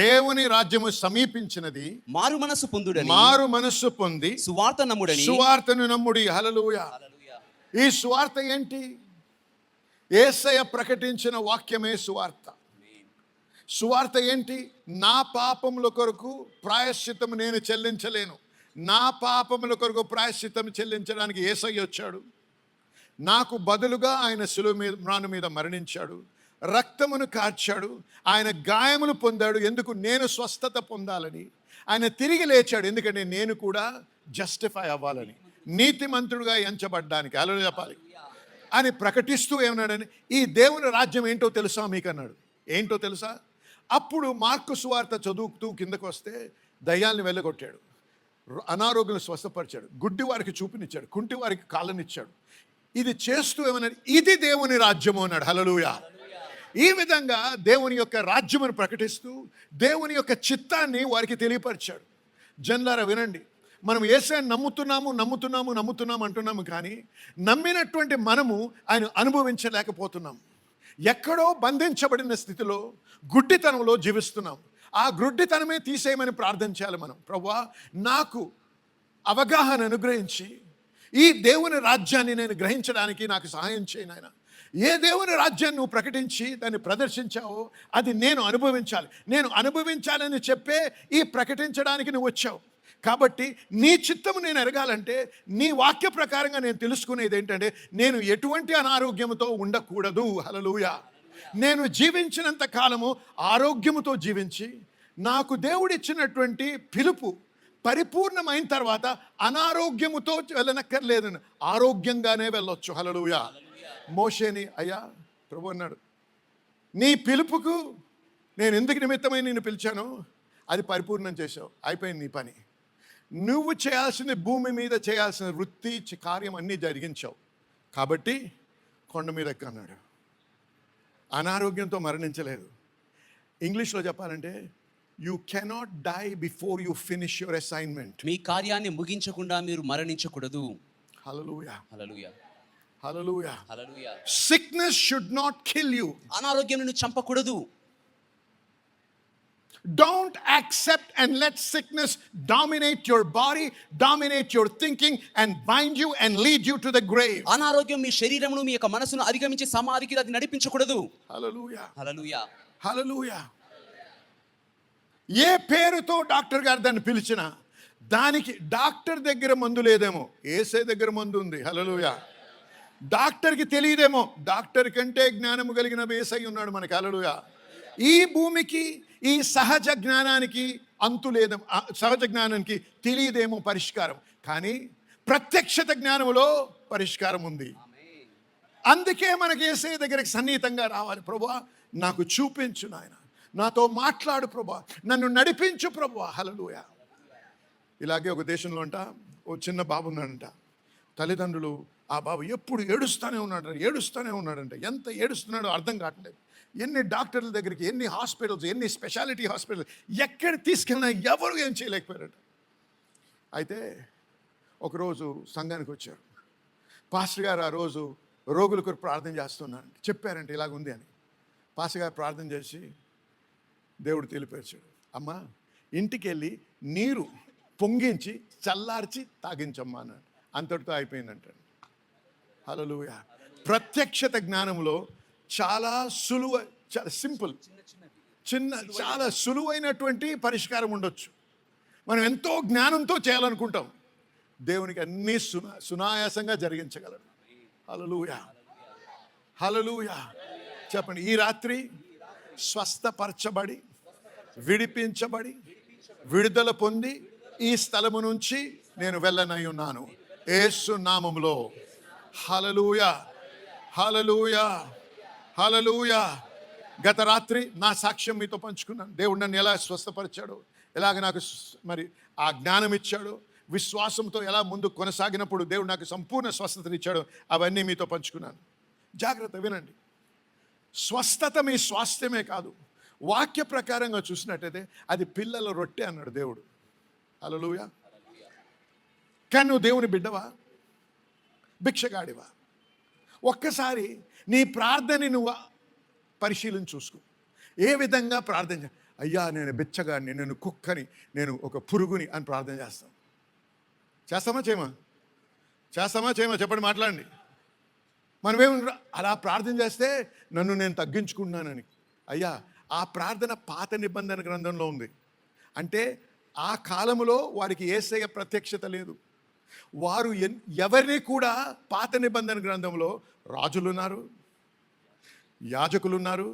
దేవుని రాజ్యము సమీపించినది, మారు మనస్సు పొంది సువార్తను నమ్ముడి. హల్లెలూయా. ఈ సువార్త ఏంటి? యేసయ్య ప్రకటించిన వాక్యమే సువార్త. సువార్త ఏంటి? నా పాపముల కొరకు ప్రాయశ్చిత్తము నేను చెల్లించలేను. నా పాపముల కొరకు ప్రాయశ్చిత్తం చెల్లించడానికి యేసయ్య వచ్చాడు. నాకు బదులుగా ఆయన శిలువ మ్రాను మీద మరణించాడు, రక్తమును కార్చాడు, ఆయన గాయములు పొందాడు. ఎందుకు? నేను స్వస్థత పొందాలని. ఆయన తిరిగి లేచాడు, ఎందుకంటే నేను కూడా జస్టిఫై అవ్వాలని, నీతిమంతుడుగా ఎంచబడ్డానికి. అలా చెప్పాలి అని ప్రకటిస్తూ ఏమన్నాడని, ఈ దేవుని రాజ్యం ఏంటో తెలుసా మీకు అన్నాడు. ఏంటో తెలుసా? అప్పుడు మార్కు సువార్త చదువుతూ కిందకు వస్తే దయ్యాల్ని వెళ్ళగొట్టాడు, అనారోగ్యం స్వస్థపరిచాడు, గుడ్డి వారికి చూపునిచ్చాడు, కుంటి వారికి కాళ్ళనిచ్చాడు. ఇది చేస్తూ ఏమన్నాడు? ఇది దేవుని రాజ్యము అన్నాడు. హల్లెలూయా. ఈ విధంగా దేవుని యొక్క రాజ్యమును ప్రకటిస్తూ దేవుని యొక్క చిత్తాన్ని వారికి తెలియపరిచాడు. జనులారా వినండి, మనం యేసయ్యను నమ్ముతున్నాము అంటున్నాము, కానీ నమ్మినటువంటి మనము ఆయన అనుభవించలేకపోతున్నాం. ఎక్కడో బంధించబడిన స్థితిలో గుడ్డితనంలో జీవిస్తున్నాం. ఆ గుడ్డితనమే తీసేయమని ప్రార్థన చేయాలి మనం. ప్రభువా, నాకు అవగాహన అనుగ్రహించి ఈ దేవుని రాజ్యాన్ని నేను గ్రహించడానికి నాకు సహాయం చేయి నాయన. ఏ దేవుని రాజ్యాన్ని నువ్వు ప్రకటించి దాన్ని ప్రదర్శించావో అది నేను అనుభవించాలని చెప్పే ఈ ప్రకటించడానికి నువ్వు వచ్చావు. కాబట్టి నీ చిత్తము నేను ఎరగాలంటే నీ వాక్య ప్రకారంగా నేను తెలుసుకునేది ఏంటంటే, నేను ఎటువంటి అనారోగ్యంతో ఉండకూడదు. హల్లెలూయా. నేను జీవించినంత కాలము ఆరోగ్యముతో జీవించి నాకు దేవుడిచ్చినటువంటి పిలుపు పరిపూర్ణమైన తర్వాత అనారోగ్యముతో వెళ్ళనక్కర్లేదు, ఆరోగ్యంగానే వెళ్ళొచ్చు. హల్లెలూయా. మోషేని అయ్యా ప్రభు అన్నాడు, నీ పిలుపుకు నేను ఎందుకు నిమిత్తమై నిన్ను పిలిచానో అది పరిపూర్ణం చేశావు, అయిపోయింది నీ పని. నువ్వు చేయాల్సిన భూమి మీద చేయాల్సిన వృత్తి కార్యం అన్నీ జరిగించావు, కాబట్టి కొండ మీద ఎక్కు అన్నాడు. అనారోగ్యంతో మరణించలేదు. ఇంగ్లీష్లో చెప్పాలంటే you cannot die before you finish your assignment. మీ కార్యాన్ని ముగించకుండా మీరు మరణించకూడదు. Hallelujah, hallelujah, hallelujah. Hallelujah. Sickness should not kill you. అనారోగ్యం నిన్ను చంపకూడదు. Don't accept and let sickness dominate your body, dominate your thinking, and bind you and lead you to the grave. అనారోగ్యం మీ శరీరమును మీ యొక్క మనసును అధిగమించి సమాధికి అది నడిపించకూడదు. Hallelujah. హల్లెలూయా. Hallelujah. ఏ పేరుతో డాక్టర్ గారు దాన్ని పిలిచినా దానికి డాక్టర్ దగ్గర మందు లేదేమో, యేసే దగ్గర మందు ఉంది. హల్లెలూయా. డాక్టర్కి తెలియదేమో, డాక్టర్ కంటే జ్ఞానము కలిగిన యేసై ఉన్నాడు మనకి. హల్లెలూయా. ఈ భూమికి ఈ సహజ జ్ఞానానికి అంతు లేదేమో, సహజ జ్ఞానానికి తెలియదేమో పరిష్కారం, కానీ ప్రత్యక్షత జ్ఞానములో పరిష్కారం ఉంది. అందుకే మనకి యేసే దగ్గరికి సన్నిహితంగా రావాలి. ప్రభువా నాకు చూపించు నాయన, నాతో మాట్లాడు ప్రభువా, నన్ను నడిపించు ప్రభువా. హల్లెలూయా. ఇలాగే ఒక దేశంలో అంట ఓ చిన్న బాబు ఉన్నాడంట. తల్లిదండ్రులు ఆ బాబు ఎప్పుడు ఏడుస్తూనే ఉన్నాడంట. ఎంత ఏడుస్తున్నాడో అర్థం కావట్లేదు. ఎన్ని డాక్టర్ల దగ్గరికి, ఎన్ని హాస్పిటల్స్, ఎన్ని స్పెషాలిటీ హాస్పిటల్, ఎక్కడ తీసుకెళ్ళినా ఎవరు ఏం చేయలేకపోయారట. అయితే ఒకరోజు సంఘానికి వచ్చారు. పాస్టర్ గారు ఆ రోజు రోగుల కొరకు ప్రార్థన చేస్తున్నారంట. చెప్పారంటే ఇలాగుంది అని. పాస్టర్ గారు ప్రార్థన చేసి దేవుడు తెలిపేశాడు, అమ్మ ఇంటికి వెళ్ళి నీరు పొంగించి చల్లార్చి తాగించమ్మా అన్నాడు. అంతటితో అయిపోయిందంటాడు. హల్లెలూయా. ప్రత్యక్షత జ్ఞానంలో చాలా చాలా సింపుల్, చాలా సులువైనటువంటి పరిష్కారం ఉండొచ్చు. మనం ఎంతో జ్ఞానంతో చేయాలనుకుంటాం, దేవునికి అన్నీ సునాయాసంగా జరిగించగలడు. హల్లెలూయా, హల్లెలూయా. చెప్పండి, ఈ రాత్రి స్వస్థపరచబడి, విడిపించబడి, విడుదల పొంది ఈ స్థలము నుంచి నేను వెళ్ళనై ఉన్నాను యేసు నామములో. హల్లెలూయా, హల్లెలూయా, హల్లెలూయా. గత రాత్రి నా సాక్ష్యం మీతో పంచుకున్నాను. దేవుడు నన్ను ఎలా స్వస్థపరిచాడు, ఎలాగ నాకు మరి ఆ జ్ఞానం ఇచ్చాడు, విశ్వాసంతో ఎలా ముందు కొనసాగినప్పుడు దేవుడు నాకు సంపూర్ణ స్వస్థతనిచ్చాడు, అవన్నీ మీతో పంచుకున్నాను. జాగ్రత్త వినండి. స్వస్థత మీ స్వాస్థ్యమే కాదు, వాక్య ప్రకారంగా చూసినట్టయితే అది పిల్లల రొట్టె అన్నాడు దేవుడు. హల్లెలూయా. కానీ నువ్వు దేవుని బిడ్డవా, భిక్షగాడివా? ఒక్కసారి నీ ప్రార్థనని నువ్వు పరిశీలించి చూసుకో. ఏ విధంగా ప్రార్థన అయ్యా నేను బిచ్చగాడిని, నేను కుక్కని, నేను ఒక పురుగుని అని ప్రార్థన చేస్తాం. చేస్తామా చేయమా చెప్పండి, మాట్లాడండి. మనమేం అలా ప్రార్థన చేస్తే నన్ను నేను తగ్గించుకున్నానని. అయ్యా ఆ ప్రార్థన పాత నిబంధన గ్రంథంలో ఉంది. అంటే ఆ కాలంలో వారికి యేసయ్య ప్రత్యక్షత లేదు. వారు ఎవరిని కూడా పాత నిబంధన గ్రంథంలో రాజులు ఉన్నారు, యాజకులు ఉన్నారు,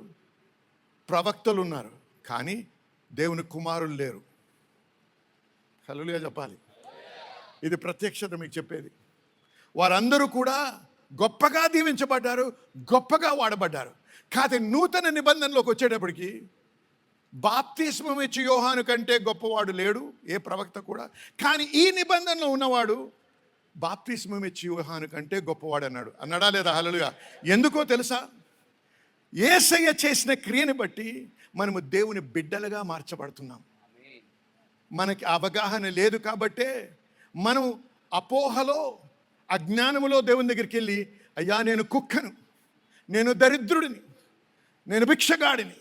ప్రవక్తలు ఉన్నారు, కానీ దేవుని కుమారులు లేరు. హల్లెలూయా చెప్పాలి. ఇది ప్రత్యక్షత మీకు చెప్పేది. వారందరూ కూడా గొప్పగా దీవించబడ్డారు, గొప్పగా వాడబడ్డారు. కాకపోతే నూతన నిబంధనలోకి వచ్చేటప్పటికి బాప్తిస్మం ఇచ్చి యోహాను కంటే గొప్పవాడు లేడు, ఏ ప్రవక్త కూడా. కానీ ఈ నిబంధనలో ఉన్నవాడు బాప్తిస్మం ఇచ్చి యోహాను కంటే గొప్పవాడు అన్నాడా లేదా? హల్లెలూయా. ఎందుకో తెలుసా? యేసయ్య చేసిన క్రియని బట్టి మనము దేవుని బిడ్డలుగా మార్చబడుతున్నాం. మనకి అవగాహన లేదు కాబట్టే మనం అపోహలో, అజ్ఞానములో దేవుని దగ్గరికి వెళ్ళి అయ్యా నేను కుక్కను, నేను దరిద్రుడిని, నేను భిక్షగాడిని,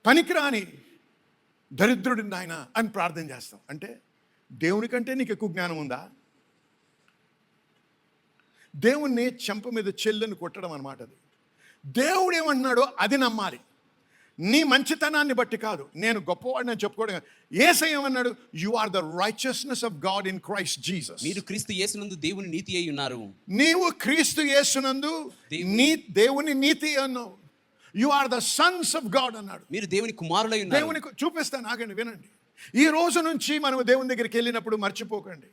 పనికిరాని దరిద్రుడిని నాయన అని ప్రార్థన చేస్తాం. అంటే దేవుని కంటే నీకు ఎక్కువ జ్ఞానం ఉందా? దేవుణ్ణి చెంప మీద చెల్లని కొట్టడం అన్నమాట అది. దేవుడు ఏమంటున్నాడో అది నమ్మాలి. నీ మంచితనాన్ని బట్టి కాదు, నేను గొప్పవాడిని అని చెప్పుకోవడం. యేసయ్య ఏమన్నాడు? You are the righteousness of God in Christ Jesus. మీరు క్రీస్తు యేసునందు దేవుని నీతి అయి ఉన్నారు. నీవు క్రీస్తు యేసునందు దేవుని నీతి అన్నావు. You are the sons of God అన్నాడు. మీరు దేవుని కుమారులై ఉన్నారు. దేవుని చూపిస్తాను, ఆగండి వినండి. ఈ రోజు నుంచి మనం దేవుని దగ్గరికి వెళ్ళినప్పుడు మర్చిపోకండి,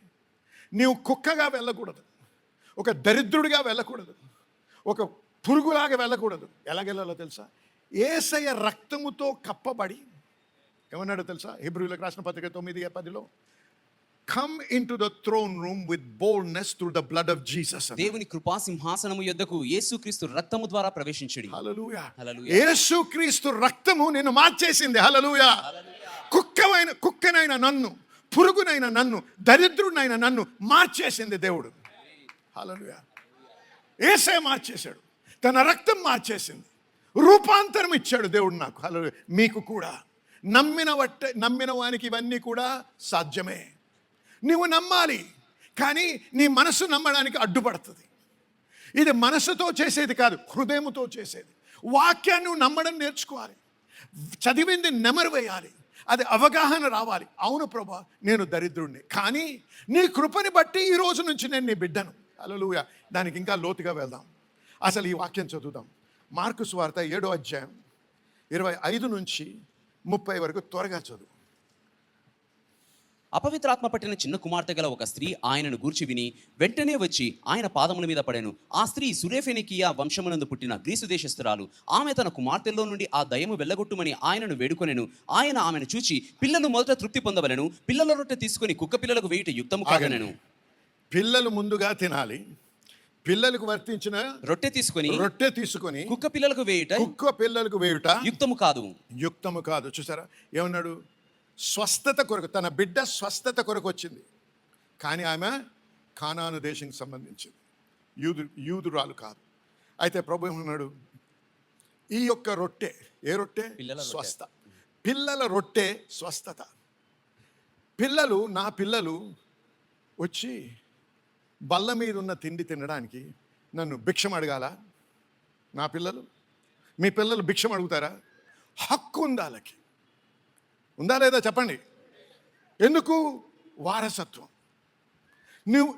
నీవు కుక్కగా వెళ్ళకూడదు, ఒక దరిద్రుడిగా వెళ్ళకూడదు, ఒక పురుగులాగా వెళ్ళకూడదు. ఎలాగెళ్ళాలో తెలుసా? యేసయ్య రక్తముతో కప్పబడి, ఏమన్నాడో తెలుసా? హెబ్రీయులకు రాసిన పత్రిక 9:10, come into the throne room with boldness through the blood of Jesus. దేవుని కృపా సింహాసనము యొద్దకు యేసుక్రీస్తు రక్తము ద్వారా ప్రవేశించుడి. హల్లెలూయా. హల్లెలూయా. యేసుక్రీస్తు రక్తము నిన్ను మార్చేసింది. హల్లెలూయా. కుక్కనైన నన్ను, పురుగునైన నన్ను, దరిద్రునైన నన్ను మార్చేసింది దేవుడు. హల్లెలూయా. యేసయ్య మార్చేశాడు, తన రక్తం మార్చేసింది, రూపాంతరం ఇచ్చాడు దేవుడు నాకు. హల్లెలూయా. మీకు కూడా నమ్మిన వానికి ఇవన్నీ కూడా సాధ్యమే. నువ్వు నమ్మాలి, కానీ నీ మనసు నమ్మడానికి అడ్డుపడుతుంది. ఇది మనసుతో చేసేది కాదు, హృదయముతో చేసేది. వాక్యాన్ని నువ్వు నమ్మడం నేర్చుకోవాలి, చదివింది నెమరు వేయాలి, అది అవగాహన రావాలి. అవును ప్రభా, నేను దరిద్రుడిని, కానీ నీ కృపని బట్టి ఈ రోజు నుంచి నేను నీ బిడ్డను. హల్లెలూయా. దానికి ఇంకా లోతుగా వెళ్దాం. అసలు ఈ వాక్యం చదువుదాం. మార్కు సువార్త 7వ అధ్యాయం 25 నుంచి 30 వరకు త్వరగా చదువు. అపవిత్రాత్మ పట్టిన చిన్న కుమార్తె గల ఒక స్త్రీ ఆయనను గూర్చి విని వెంటనే వచ్చి ఆయన పాదముల మీద పడెను. ఆ స్త్రీ సురేఫెనికియా వంశమునందు పుట్టిన గ్రీసు దేశస్థురాలు. ఆమె తన కుమార్తెల్లో నుండి ఆ దయ్యము వెళ్ళగొట్టుమని ఆయనను వేడుకొనెను. ఆయన ఆమెను చూచి, పిల్లలు మొదట తృప్తి పొందవలెను, పిల్లల రొట్టె తీసుకుని కుక్క పిల్లలకు వేయుట యుక్తము కాదనెను. పిల్లలు ముందుగా తినాలి, పిల్లలకు వర్తించిన రొట్టె తీసుకొని కుక్క పిల్లలకు వేయుట యుక్తము కాదు. చూసారా ఏమన్నాడు? స్వస్థత కొరకు, తన బిడ్డ స్వస్థత కొరకు వచ్చింది, కానీ ఆమె కానాను దేశానికి సంబంధించింది, యూదురాలు కాదు. అయితే ప్రభు ఏమన్నాడు? ఈ యొక్క రొట్టె, ఏ రొట్టె? పిల్లల రొట్టె స్వస్థత. నా పిల్లలు వచ్చి బల్ల మీద ఉన్న తిండి తినడానికి నన్ను భిక్షం అడగాల? నా పిల్లలు, మీ పిల్లలు భిక్షం అడుగుతారా? హక్కు ఉంది వాళ్ళకి, ఉందా లేదా చెప్పండి? ఎందుకు? వారసత్వం. నువ్వు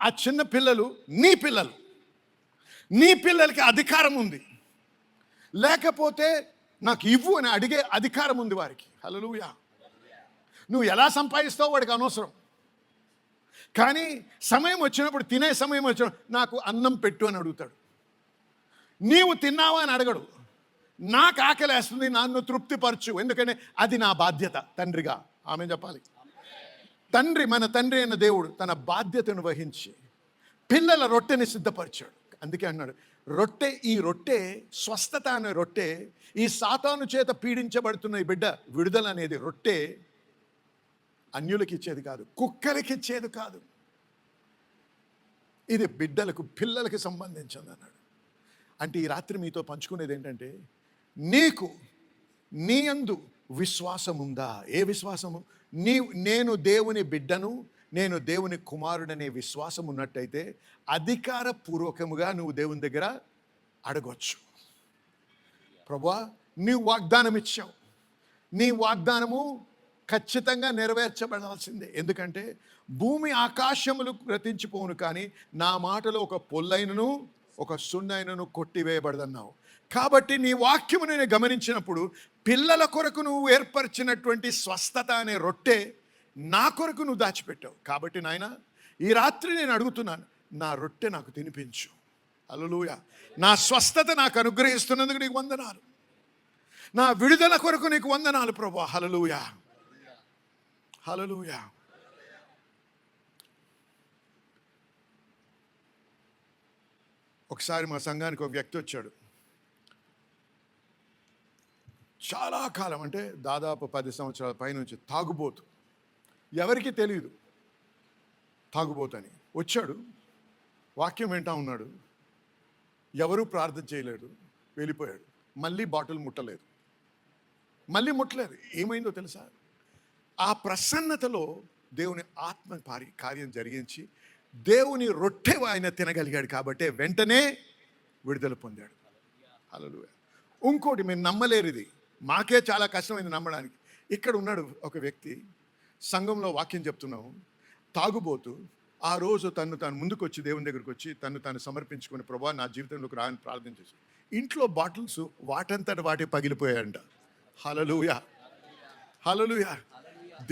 ఆ చిన్న పిల్లలు నీ పిల్లలకి అధికారం ఉంది, లేకపోతే నాకు ఇవ్వు అని అడిగే అధికారం ఉంది వారికి. హల్లెలూయా. నువ్వు ఎలా సంపాదిస్తావు వాడికి అనవసరం, కానీ సమయం వచ్చినప్పుడు, తినే సమయం వచ్చినప్పుడు నాకు అన్నం పెట్టు అని అడుగుతాడు. నీవు తిన్నావా అని అడగడు. నాకు ఆకలేస్తుంది, నన్ను తృప్తిపరచు, ఎందుకంటే అది నా బాధ్యత తండ్రిగా. ఆమె చెప్పాలి. మన తండ్రి అయిన దేవుడు తన బాధ్యతను వహించి పిల్లల రొట్టెని సిద్ధపరిచాడు. అందుకే అన్నాడు, ఈ రొట్టె స్వస్థత అనే రొట్టె, ఈ సాతాను చేత పీడించబడుతున్న ఈ బిడ్డ విడుదల అనేది రొట్టె అన్యులకి ఇచ్చేది కాదు, కుక్కలకి ఇచ్చేది కాదు, ఇది పిల్లలకి సంబంధించింది అన్నాడు. అంటే ఈ రాత్రి మీతో పంచుకునేది ఏంటంటే, నీ యందు విశ్వాసం ఉందా? ఏ విశ్వాసము? నేను దేవుని బిడ్డను, నేను దేవుని కుమారుడనే విశ్వాసం ఉన్నట్టయితే అధికారపూర్వకముగా నువ్వు దేవుని దగ్గర అడగొచ్చు. ప్రభువా, నీవు వాగ్దానం ఇచ్చావు, నీ వాగ్దానము ఖచ్చితంగా నెరవేర్చబడాల్సిందే. ఎందుకంటే భూమి ఆకాశములు గతించిపోను, కానీ నా మాటలో ఒక పొల్లైనను ఒక సున్నైనను కొట్టివేయబడదన్నావు. కాబట్టి నీ వాక్యము నేను గమనించినప్పుడు పిల్లల కొరకు నువ్వు ఏర్పరిచినటువంటి స్వస్థత అనే రొట్టె నా కొరకు నువ్వు దాచిపెట్టావు. కాబట్టి నాయన, ఈ రాత్రి నేను అడుగుతున్నాను, నా రొట్టె నాకు తినిపించు. హల్లెలూయా. నా స్వస్థత నాకు అనుగ్రహిస్తున్నందుకు నీకు వందనాలు, నా విడుదల కొరకు నీకు వందనాలు ప్రభువా. హల్లెలూయా, హల్లెలూయా. ఒకసారి మా సంఘానికి ఒక వ్యక్తి వచ్చాడు. చాలా కాలం, అంటే దాదాపు 10 సంవత్సరాల పైనుంచి తాగుబోతు, ఎవరికి తెలియదు తాగుబోతు అని. వచ్చాడు, వాక్యం వింటా ఉన్నాడు, ఎవరూ ప్రార్థన చేయలేడు, వెళ్ళిపోయాడు. మళ్ళీ బాటిల్ ముట్టలేదు. ఏమైందో తెలుసా? ఆ ప్రసన్నతలో దేవుని ఆత్మ కార్యం జరిగించి దేవుని రొట్టె ఆయన తినగలిగాడు. కాబట్టి వెంటనే విడుదల పొందాడు. హల్లెలూయా. ఇంకోటి, మీరు నమ్మలేరు, ఇది మాకే చాలా కష్టమైంది నమ్మడానికి. ఇక్కడ ఉన్నాడు ఒక వ్యక్తి, సంఘంలో వాక్యం చెప్తున్నాము, తాగుబోతూ ఆ రోజు తను ముందుకు వచ్చి దేవుని దగ్గరికి వచ్చి తను సమర్పించుకొని, ప్రభువా నా జీవితంలోకి రాని ప్రార్థన చేసి, ఇంట్లో బాటిల్స్ వాటంతట వాటి పగిలిపోయాయంట. హల్లెలూయా, హల్లెలూయా.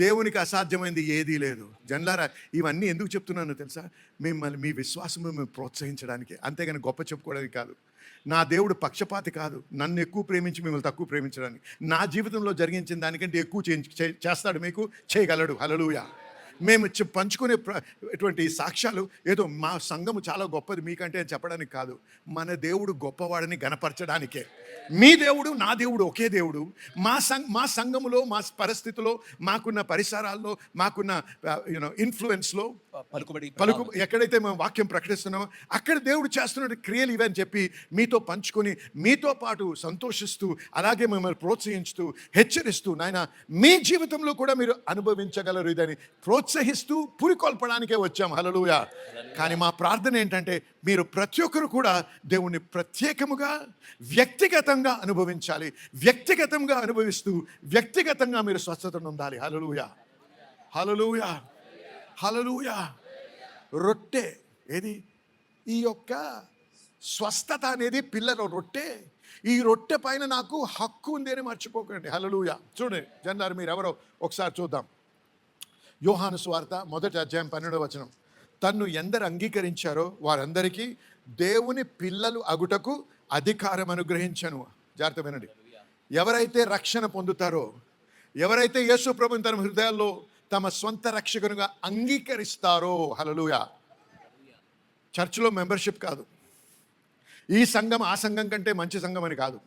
దేవునికి అసాధ్యమైంది ఏదీ లేదు. జన్లారా, ఇవన్నీ ఎందుకు చెప్తున్నానో తెలుసా? మిమ్మల్ని మీ విశ్వాసం మిమ్మల్ని ప్రోత్సహించడానికి, అంతేగాని గొప్ప చెప్పుకోవడానికి కాదు. నా దేవుడు పక్షపాతి కాదు. నన్ను ఎక్కువ ప్రేమించి మిమ్మల్ని తక్కువ ప్రేమించడానికి, నా జీవితంలో జరిగించిన దానికంటే ఎక్కువ చేస్తాడు, మీకు చేయగలడు. హల్లెలూయా. మేము పంచుకునే ఇటువంటి సాక్ష్యాలు ఏదో మా సంఘము చాలా గొప్పది మీకంటే అని చెప్పడానికి కాదు, మన దేవుడు గొప్పవాడిని గణపరచడానికే. మీ దేవుడు నా దేవుడు ఒకే దేవుడు. మా సంఘములో, మా పరిస్థితిలో, మాకున్న పరిసరాల్లో, మాకున్న ఇన్ఫ్లుయెన్స్లో, ఎక్కడైతే మేము వాక్యం ప్రకటిస్తున్నామో అక్కడ దేవుడు చేస్తున్న క్రియలు ఇవని చెప్పి మీతో పంచుకొని, మీతో పాటు సంతోషిస్తూ, అలాగే మిమ్మల్ని ప్రోత్సహిస్తూ, హెచ్చరిస్తూ, నాయన మీ జీవితంలో కూడా మీరు అనుభవించగలరు ఇదని ప్రోత్సహిస్తూ పురికొల్పడానికే వచ్చాం. హల్లెలూయా. కానీ మా ప్రార్థన ఏంటంటే మీరు ప్రతి ఒక్కరు కూడా దేవుణ్ణి ప్రత్యేకముగా వ్యక్తిగతంగా అనుభవించాలి. వ్యక్తిగతంగా అనుభవిస్తూ వ్యక్తిగతంగా మీరు స్వస్థతను ఉండాలి. హల్లెలూయా, హల్లెలూయా, హల్లెలూయా. రొట్టె ఏది? ఈ యొక్క స్వస్థత అనేది పిల్లల రొట్టె. ఈ రొట్టె పైన నాకు హక్కు ఉంది అని మర్చిపోకండి. హల్లెలూయా. చూడండి జనాలు, మీరు ఎవరో ఒకసారి చూద్దాం. యోహాను సువార్త 1వ అధ్యాయం 12వ వచనం. తన్ను ఎందరు అంగీకరించారో వారందరికీ దేవుని పిల్లలు అగుటకు అధికారం అనుగ్రహించను. జాగ్రత్త వినండి. ఎవరైతే రక్షణ పొందుతారో, ఎవరైతే యేసు ప్రభువుని తమ హృదయాల్లో తమ సొంత రక్షకునిగా అంగీకరిస్తారో, హల్లెలూయా. చర్చిలో మెంబర్షిప్ కాదు, ఈ సంఘం ఆ సంఘం కంటే మంచి సంఘం అని కాదు.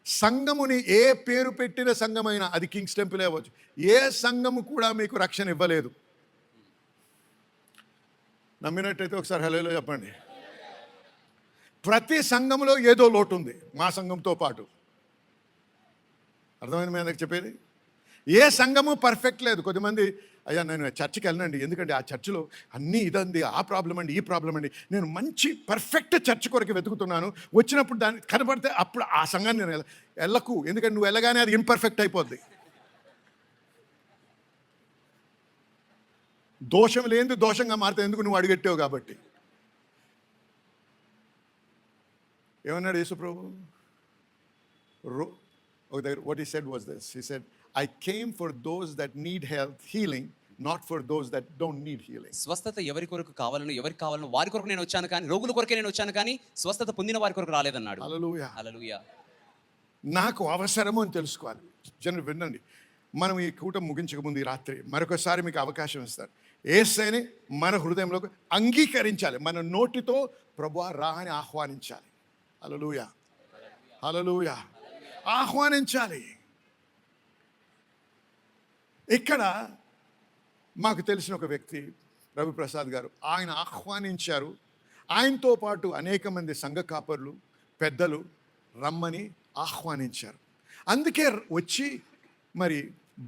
సంఘముని ఏ పేరు పెట్టిన సంఘమైనా, అది కింగ్స్ టెంపుల్ అవ్వచ్చు, ఏ సంఘము కూడా మీకు రక్షణ ఇవ్వలేదు. నమ్మినట్టయితే ఒకసారి హల్లెలూయా చెప్పండి. ప్రతి సంఘంలో ఏదో లోటు ఉంది, మా సంఘంతో పాటు. అర్థమైంది మీ అందరికి చెప్పేది? ఏ సంఘము పర్ఫెక్ట్ లేదు. కొద్దిమంది, అయ్యా నేను చర్చికి వెళ్ళనండి, ఎందుకంటే ఆ చర్చిలో అన్నీ ఇదండి, ఆ ప్రాబ్లం అండి, ఈ ప్రాబ్లం అండి, నేను మంచి పర్ఫెక్ట్ చర్చ్ కొరకు వెతుకుతున్నాను, వచ్చినప్పుడు దాన్ని కనబడితే అప్పుడు ఆ సంఘాన్ని నేను వెళ్ళకు, ఎందుకంటే నువ్వు వెళ్ళగానే అది ఇంపర్ఫెక్ట్ అయిపోద్ది. దోషం లేనిది దోషంగా మారుతుంది, ఎందుకు? నువ్వు అడిగెట్టావు కాబట్టి. ఏమన్నాడు యేసు ప్రభు? ఒక దగ్గర what he said was this. He said, I came for those that need healing, not for those that don't need healing. స్వస్థత ఎవరి కొరకు కావాలను వారి కొరకు నేను వచ్చాను కానీ, రోగుల కొరకే నేను వచ్చాను కానీ స్వస్థత పొందిన వారి కొరకు రాలేదన్నాడు. హల్లెలూయా, హల్లెలూయా. నాకు అవసరము అని తెలుసుకోవాలి. జనులు వినండి, మనం ఈ కూటం ముగించక ముందు ఈ రాత్రి మరొకసారి మీకు అవకాశం ఇస్తారు. యేసుని మన హృదయంలోకి అంగీకరించాలి. మన నోటితో ప్రభువా రా అని ఆహ్వానించాలి. హల్లెలూయా, హల్లెలూయా, ఆహ్వానించాలి. ఇక్కడ మాకు తెలిసిన ఒక వ్యక్తి రవిప్రసాద్ గారు, ఆయన ఆహ్వానించారు. ఆయనతో పాటు అనేక మంది సంఘ కాపర్లు, పెద్దలు రమ్మని ఆహ్వానించారు. అందుకే వచ్చి మరి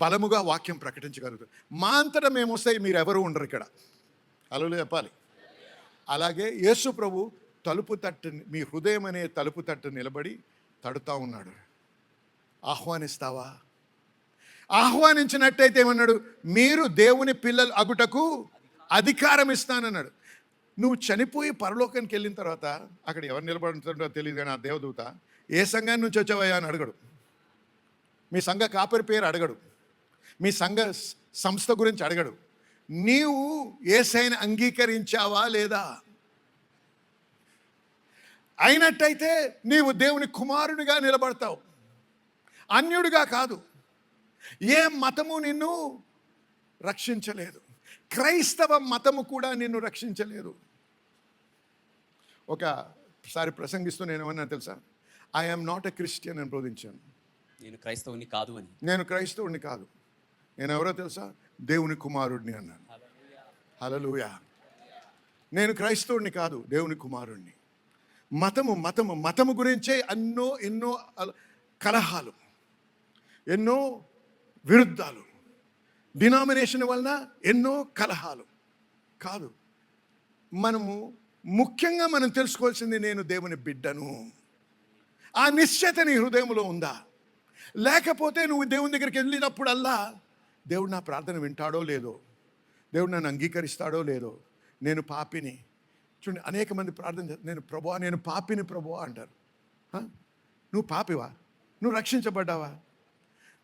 బలముగా వాక్యం ప్రకటించగలుగుతారు. మా అంతటా మేము వస్తాయి, మీరు ఎవరు ఉండరు ఇక్కడ. హల్లెలూయా చెప్పాలి. అలాగే యేసు ప్రభు తలుపు తట్టు, మీ హృదయం అనే తలుపు తట్టు నిలబడి తడుతూ ఉన్నాడు. ఆహ్వానిస్తావా? ఆహ్వానించినట్టయితే ఏమన్నాడు? మీరు దేవుని పిల్లలు అగుటకు అధికారం ఇస్తానన్నాడు. నువ్వు చనిపోయి పరలోకానికి వెళ్ళిన తర్వాత అక్కడ ఎవరు నిలబడుతుంటో తెలియదు, కానీ ఆ దేవదూత ఏ సంఘాన్ని నుంచి వచ్చావయ్యా అని అడగడు. మీ సంఘ కాపరి పేరు అడగడు. మీ సంఘ సంస్థ గురించి అడగడు. నీవు యేసయ్యను అంగీకరించావా లేదా? అయినట్టయితే నీవు దేవుని కుమారునిగా నిలబడతావు, అన్యుడిగా కాదు. ఏ మతము నిన్ను రక్షించలేదు, క్రైస్తవ మతము కూడా నిన్ను రక్షించలేదు. ఒకసారి ప్రసంగిస్తూ నేను ఏమన్నా తెలుసా? I am not a Christian అని బోధించాను. నేను క్రైస్తవుని కాదు అని. నేను క్రైస్తవుని కాదు, నేను ఎవరో తెలుసా? దేవుని కుమారుడిని అన్నాను. హల్లెలూయా. నేను క్రైస్తవుడిని కాదు, దేవుని కుమారుడిని. మతము గురించే ఎన్నో కలహాలు, ఎన్నో విరుద్ధాలు, డినామినేషన్ వలన ఎన్నో కలహాలు కాదు. ముఖ్యంగా మనం తెలుసుకోవాల్సింది, నేను దేవుని బిడ్డను. ఆ నిశ్చయత నీ హృదయంలో ఉందా? లేకపోతే నువ్వు దేవుని దగ్గరికి వెళ్ళినప్పుడల్లా దేవుడు నా ప్రార్థన వింటాడో లేదో, దేవుడు నన్ను అంగీకరిస్తాడో లేదో, నేను పాపిని. చూడండి, అనేక మంది ప్రార్థన చేస్తారు, నేను పాపిని ప్రభువా అంటారు. నువ్వు పాపివా? నువ్వు రక్షించబడ్డావా?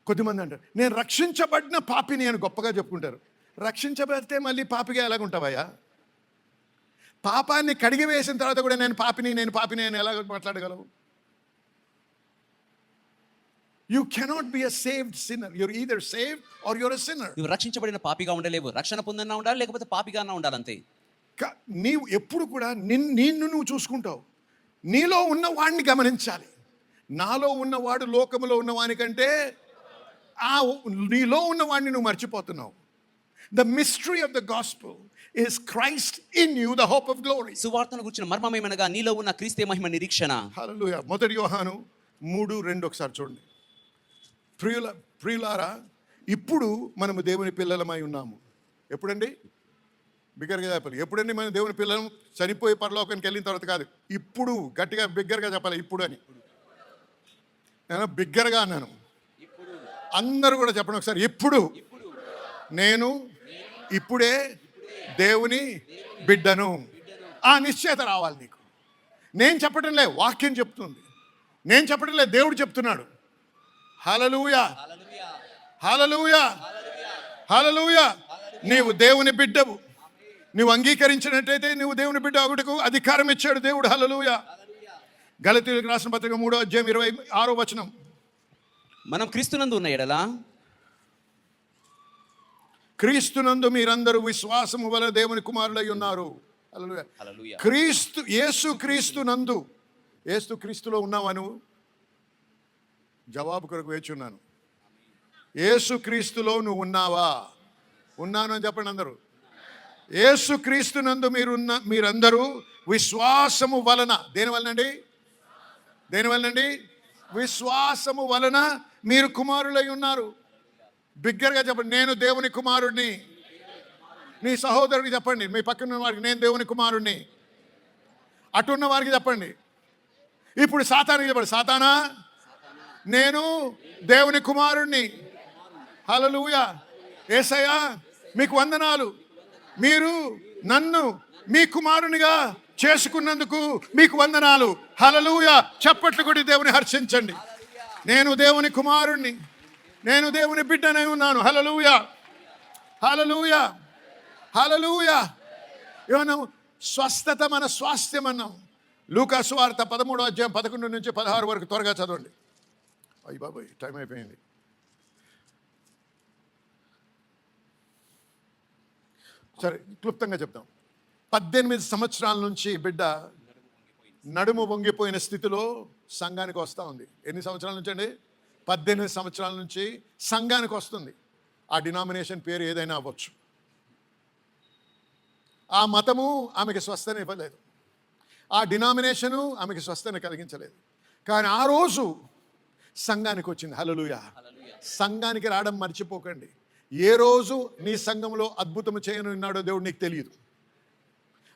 కొద్దిమంది అంటారు నేను రక్షించబడిన పాపిని అని గొప్పగా చెప్పుకుంటారు. రక్షించబడితే మళ్ళీ పాపిగా ఎలాగుంటావయ్యా? పాపాన్ని కడిగి వేసిన తర్వాత కూడా నేను పాపిని అని ఎలా మాట్లాడగలవు? You cannot be a saved sinner. You're either saved or you're a sinner. నువ్వు రక్షించబడిన పాపిగా ఉండలేవు. రక్షణ పొందన్నా ఉండాలి, లేకపోతే పాపిగా ఉండాలంతే. నీవు ఎప్పుడు కూడా నిన్ను నువ్వు చూసుకుంటావు. నీలో ఉన్న వాడిని గమనించాలి. నాలో ఉన్నవాడు లోకములో ఉన్నవానికంటే నీలో ఉన్నవాడిని నువ్వు మర్చిపోతున్నావు. The mystery of the gospel is Christ in you, the hope of glory. సువార్తను గురించిన మర్మమేమనగా నీలో ఉన్న క్రీస్తే మహిమ నిరీక్షణ. హల్లెలూయా. 1 యోహాను 3:2 ఒకసారి చూడండి. ప్రియులారా, ఇప్పుడు మనము దేవుని పిల్లలమై ఉన్నాము. ఎప్పుడండి? బిగ్గరగా చెప్పాలి. ఎప్పుడండి మనం దేవుని పిల్లలం? చనిపోయి పరలోకానికి వెళ్ళిన తర్వాత కాదు. ఇప్పుడు గట్టిగా బిగ్గరగా చెప్పాలి. ఇప్పుడు అని నేను బిగ్గరగా అన్నాను. అందరూ కూడా చెప్పండి ఒకసారి. ఇప్పుడు నేను ఇప్పుడే దేవుని బిడ్డను. ఆ నిశ్చయత రావాలి నీకు. నేను చెప్పడం లే, వాక్యం చెప్తుంది. నేను చెప్పడం లే, దేవుడు చెప్తున్నాడు. హల్లెలూయా, హల్లెలూయా, హల్లెలూయా. నీవు దేవుని బిడ్డవు. నువ్వు అంగీకరించినట్టయితే నువ్వు దేవుని బిడ్డ ఒకటికు అధికారం ఇచ్చాడు దేవుడు. హల్లెలూయా. గలతీయులకు రాసిన పత్రిక 3:26 మనం క్రీస్తునందు ఉన్న ఎడలా క్రీస్తునందు మీరందరూ విశ్వాసము వలన దేవుని కుమారులై ఉన్నారు. హల్లెలూయా. యేసు క్రీస్తులో ఉన్నావా నువ్వు? జవాబు కొరకు వేచి ఉన్నాను. యేసు క్రీస్తులో నువ్వు ఉన్నావా? ఉన్నాను అని చెప్పండి అందరూ. యేసు క్రీస్తునందు మీరందరూ విశ్వాసము వలన. దేని వలనండి? విశ్వాసము వలన మీరు కుమారులై ఉన్నారు. బిగ్గరగా చెప్పండి, నేను దేవుని కుమారుడిని. నీ సహోదరుడికి చెప్పండి, మీ పక్కన వారికి నేను దేవుని కుమారుడిని. అటున్న వారికి చెప్పండి. ఇప్పుడు సాతానికి చెప్పండి, సాతానా నేను దేవుని కుమారుడిని. హల్లెలూయా. యేసయ్యా మీకు వందనాలు. మీరు నన్ను మీ కుమారునిగా చేసుకున్నందుకు మీకు వందనాలు. హల్లెలూయా. చప్పట్లు కొట్టి దేవుని హర్షించండి. నేను దేవుని కుమారుణ్ణి, నేను దేవుని బిడ్డనై ఉన్నాను. హల్లెలూయా, హల్లెలూయా, హల్లెలూయా. ఏమన్నా స్వస్థత మన స్వాస్థ్యం అన్నాం. లూకా సువార్త 13:11-16 వరకు త్వరగా చదవండి. అయ్య బాబోయ్, టైం అయిపోయింది. సరే, క్లుప్తంగా చెప్తాం. 18 సంవత్సరాల నుంచి బిడ్డ నడుము వంగిపోయిన స్థితిలో సంఘానికి వస్తూ ఉంది. ఎన్ని సంవత్సరాల నుంచి అండి? 18 సంవత్సరాల నుంచి సంఘానికి వస్తుంది. ఆ డినామినేషన్ పేరు ఏదైనా అవ్వచ్చు. ఆ మతము ఆమెకి స్వస్థత ఇవ్వలేదు, ఆ డినామినేషను ఆమెకి స్వస్థత కలిగించలేదు. కానీ ఆ రోజు సంఘానికి వచ్చింది. హల్లెలూయా. సంఘానికి రావడం మర్చిపోకండి. ఏ రోజు నీ సంఘంలో అద్భుతం చేయనున్నాడో దేవుడు నీకు తెలియదు.